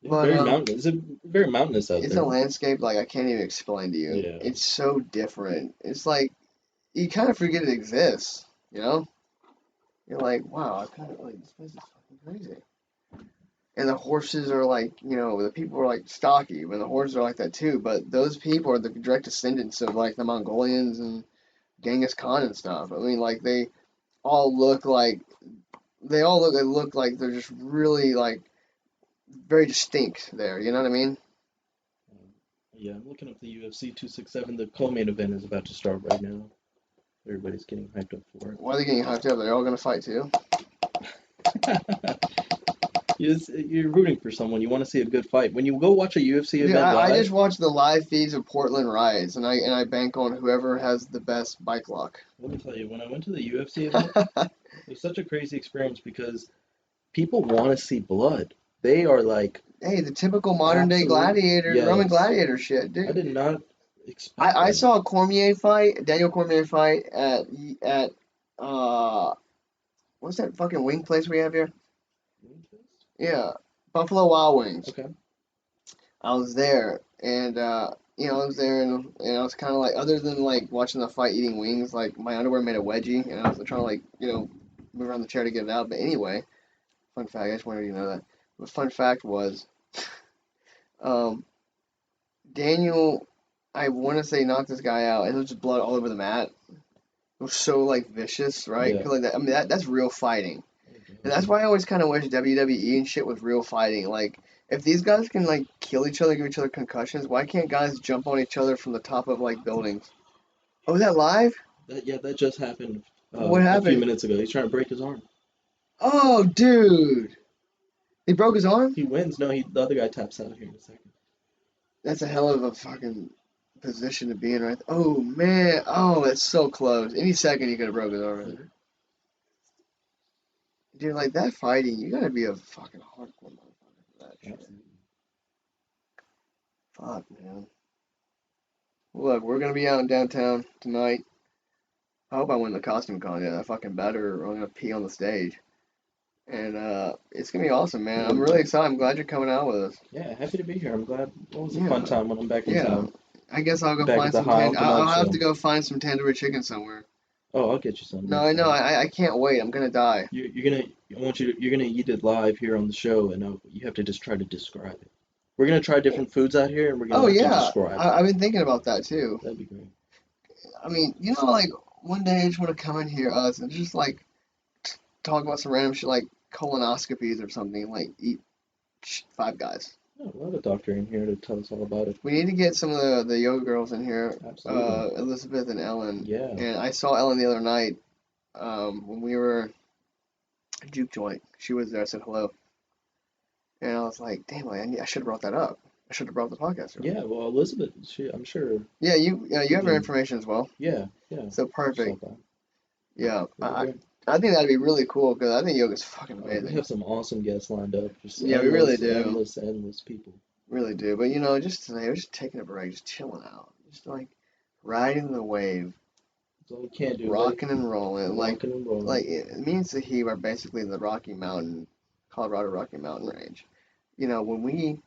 S2: Yeah,
S1: But
S2: very mountainous. It's very mountainous out
S1: it's
S2: there.
S1: a landscape like I can't even explain to you.
S2: Yeah.
S1: It's so different. It's like you kind of forget it exists. You know? You're like, wow, I kind of like this place is fucking crazy. And the horses are like, the people are like stocky, but the horses are like that too. But those people are the direct descendants of like the Mongolians and Genghis Khan and stuff. I mean, like they all look like look like they're just really like very distinct there. You know what I mean?
S2: Yeah, I'm looking up the UFC 267. The co-main event is about to start right now. Everybody's getting hyped up for
S1: Why are they getting hyped up? They're all gonna fight too.
S2: it. You're rooting for someone. You want to see a good fight. When you go watch a UFC
S1: Dude,
S2: event
S1: I
S2: live,
S1: just watch the live feeds of Portland riots, and I bank on whoever has the best bike lock.
S2: let me tell you, when I went to the UFC event, it was such a crazy experience because people want to see blood. They are like,
S1: Hey, the typical modern day
S2: absolute,
S1: gladiator, Roman
S2: yes.
S1: gladiator shit,
S2: I
S1: dude.
S2: did not expect
S1: I
S2: that.
S1: saw a Daniel Cormier fight at what's that fucking wing place we have here? Yeah, Buffalo Wild Wings.
S2: Okay.
S1: I was there, and I was there, and I was kind of like, other than like watching the fight, eating wings, like my underwear made a wedgie, and I was trying to like, move around the chair to get it out. But anyway, fun fact, I just wanted you to know that. The fun fact was, um, Daniel, I want to say knocked this guy out, and there was just blood all over the mat. It was so like vicious, right?
S2: Yeah.
S1: 'Cause, like that, I mean, that's real fighting. And that's why I always kind of wish WWE and shit was real fighting. Like, if these guys can, like, kill each other, give each other concussions, why can't guys jump on each other from the top of, like, buildings? Oh, is that live?
S2: That just happened
S1: What
S2: a few
S1: happened?
S2: minutes ago. He's trying to break his arm.
S1: Oh, dude. He broke his arm?
S2: He wins. No, the other guy taps out here in a second.
S1: That's a hell of a fucking position to be in, right? Oh, man. Oh, that's so close. Any second he could have broke his arm. Right? Dude, like, that fighting, you gotta be a fucking hardcore motherfucker for that shit.
S2: Absolutely.
S1: Fuck, man. Look, we're gonna be out in downtown tonight. I hope I win the costume contest. I fucking better, or I'm gonna pee on the stage. And it's gonna be awesome, man. I'm really excited. I'm glad you're coming out with us.
S2: Yeah, happy to be here. I'm glad. It was a
S1: Yeah.
S2: fun time when I'm back in
S1: Yeah.
S2: town.
S1: I guess I'll go
S2: Back
S1: find
S2: at the
S1: some.
S2: High Uncle
S1: I'll
S2: Mike
S1: have
S2: show.
S1: to go find some tandoori chicken somewhere.
S2: Oh, I'll get you some.
S1: No, I know. I can't wait. I'm gonna die.
S2: You're gonna. You're gonna eat it live here on the show, and you have to just try to describe it. We're gonna try different foods out here, and we're gonna
S1: Oh
S2: have to
S1: yeah,
S2: describe it.
S1: I've been thinking about that too.
S2: That'd be great.
S1: I mean, like one day I just want to come in here, and just like talk about some random shit like colonoscopies or something. Like eat Five Guys.
S2: Oh, we'll have a doctor in here to tell us all about it.
S1: We need to get some of the yoga girls in here,
S2: Absolutely.
S1: Elizabeth and Ellen.
S2: Yeah.
S1: And I saw Ellen the other night when we were at Juke Joint. She was there. I said hello. And I was like, damn, I should have brought that up. I should have brought the podcast up.
S2: Yeah, well, Elizabeth, I'm sure.
S1: Yeah, you have her information as well.
S2: Yeah.
S1: So perfect.
S2: So
S1: Yeah,
S2: that.
S1: I think that'd be really cool because I think yoga's fucking
S2: We
S1: amazing.
S2: have some awesome guests lined up. Just
S1: Yeah, we really do.
S2: Endless people.
S1: Really do. But just today, I was just taking a break, just chilling out, just like riding the wave,
S2: That's all we can do.
S1: rocking and rolling.
S2: Rocking and rolling.
S1: Like me and Sahib are basically the Colorado Rocky Mountain range. When we,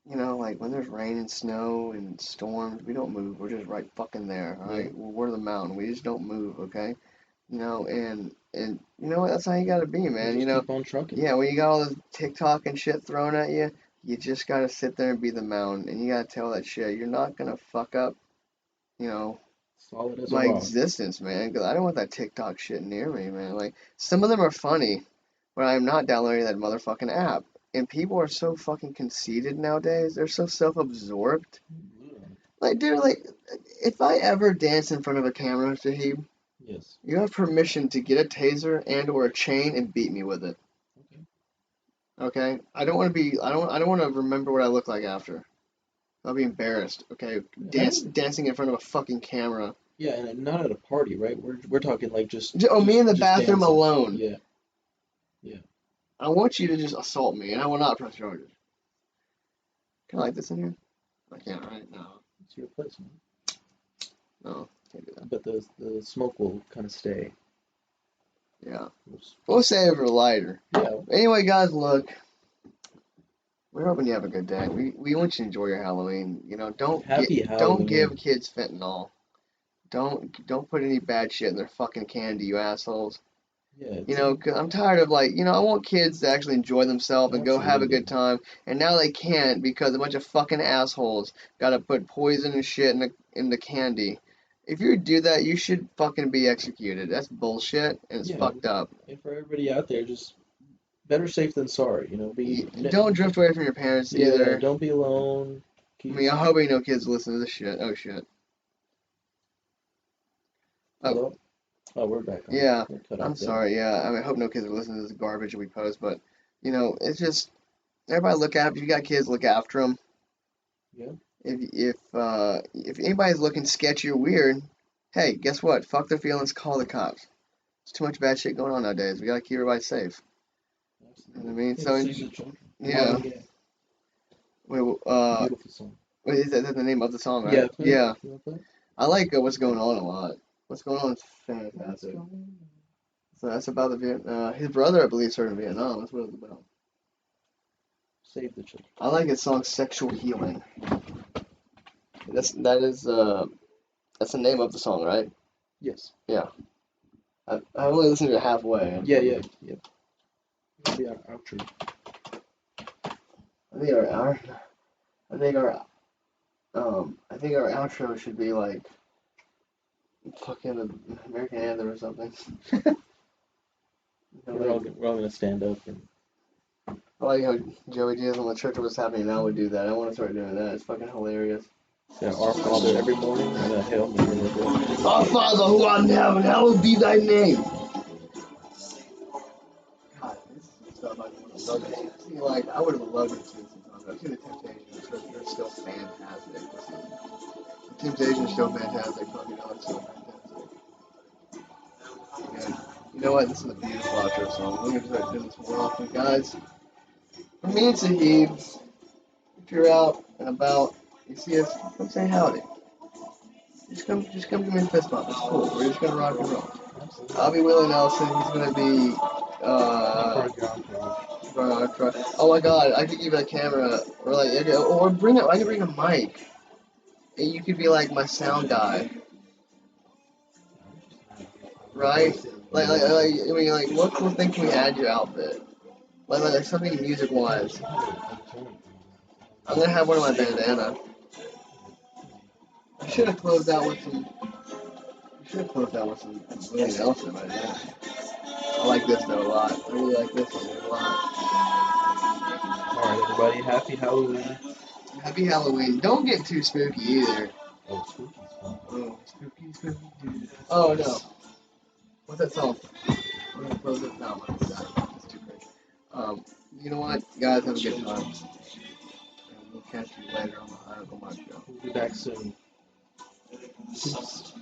S1: like when there's rain and snow and storms, we don't move. We're just right fucking there. All right, we're the mountain. We just don't move. Okay. And you know what? That's how you gotta be, man.
S2: Just keep on trucking.
S1: Yeah, when you got all this TikTok and shit thrown at you, you just gotta sit there and be the mountain, and you gotta tell that shit. You're not gonna fuck up,
S2: Solid as a
S1: my
S2: rock.
S1: existence, man. Because I don't want that TikTok shit near me, man. Like, some of them are funny, but I'm not downloading that motherfucking app. And people are so fucking conceited nowadays. They're so self-absorbed. Like, dude, like, if I ever dance in front of a camera, Sahib,
S2: Yes.
S1: you have permission to get a taser and or a chain and beat me with it. Okay? I don't want to be. I don't want to remember what I look like after. I'll be embarrassed. Okay? Dancing in front of a fucking camera.
S2: Yeah, and not at a party, right? We're talking like just.
S1: Me in the
S2: just
S1: bathroom
S2: dancing.
S1: alone.
S2: Yeah.
S1: I want you to just assault me, and I will not press charges. Can I light this in here? I can't, right? No.
S2: It's your place, man.
S1: No, can't do that.
S2: But the smoke will kind of stay.
S1: Yeah. We'll save it for later.
S2: Yeah.
S1: Anyway, guys, look. We're hoping you have a good day. We want you to enjoy your Halloween. You know, don't give kids fentanyl. Don't put any bad shit in their fucking candy, you assholes.
S2: Yeah.
S1: You know, 'cause I'm tired of like, I want kids to actually enjoy themselves and go have a good time. And now they can't because a bunch of fucking assholes got to put poison and shit in the candy. If you do that, you should fucking be executed. That's bullshit and it's fucked up.
S2: And for everybody out there, just better safe than sorry.
S1: Don't drift away from your parents either.
S2: Yeah, don't be alone.
S1: I hope no kids listen to this shit. Oh shit.
S2: Hello? Oh, we're back on.
S1: Yeah,
S2: I'm
S1: sorry. Yeah, I hope no kids are listening to this garbage that we post, but it's just everybody look after. If you got kids, look after them.
S2: Yeah.
S1: If anybody's looking sketchy or weird, hey, guess what? Fuck their feelings. Call the cops. There's too much bad shit going on nowadays. We gotta keep everybody safe. You know what I mean? So yeah. Wait,
S2: beautiful song.
S1: Wait, is that the name of the song, right?
S2: Yeah.
S1: I like What's Going On a lot. What's Going On is fantastic. So that's about his brother, I believe, served in Vietnam. That's what it's about.
S2: Save the children.
S1: I like his song "Sexual Healing." That's the name of the song, right?
S2: Yes.
S1: Yeah. I only listened to it halfway.
S2: Yeah. Maybe our outro.
S1: I think our outro should be like fucking American Anthem or something.
S2: We're all gonna stand up and.
S1: I like how Joey Diaz on the Church of What's Happening Now would do that. I want to start doing that. It's fucking hilarious.
S2: Yeah, Our Father every morning and a Hail Mary.
S1: Our Father who art in heaven, hallowed be thy name. God, this is stuff I would love to see. Like, I would have loved to see sometimes. I've seen the Temptations. They're still fantastic. The Temptations are still fantastic. Fucking hell, it's so fantastic. And you know what? This is a beautiful outro song. We're going to start doing this more often. Guys, for me and Sahib, if you're out and about, you see us, come say howdy. Just come give me a fist bump. It's cool. We're just gonna rock and roll. I'll be Willie Nelson. He's gonna be oh my God! I could give you a camera, or like, I could bring a mic, and you could be like my sound guy, right? Like what cool thing can we add to your outfit? Like something music wise. I'm gonna have one of my bandana. I should have closed out with some Willie Nelson right now. I like this though a lot. I really like this one a lot.
S2: Alright, everybody, happy Halloween.
S1: Happy Halloween. Don't get too spooky either.
S2: Oh, spooky.
S1: Oh, spooky. Oh no. What's that song? I'm gonna close it. No, I'm not. It's too crazy. You know what? Guys, have a good time. And we'll catch you later on my show.
S2: We'll be back soon.
S1: Peace.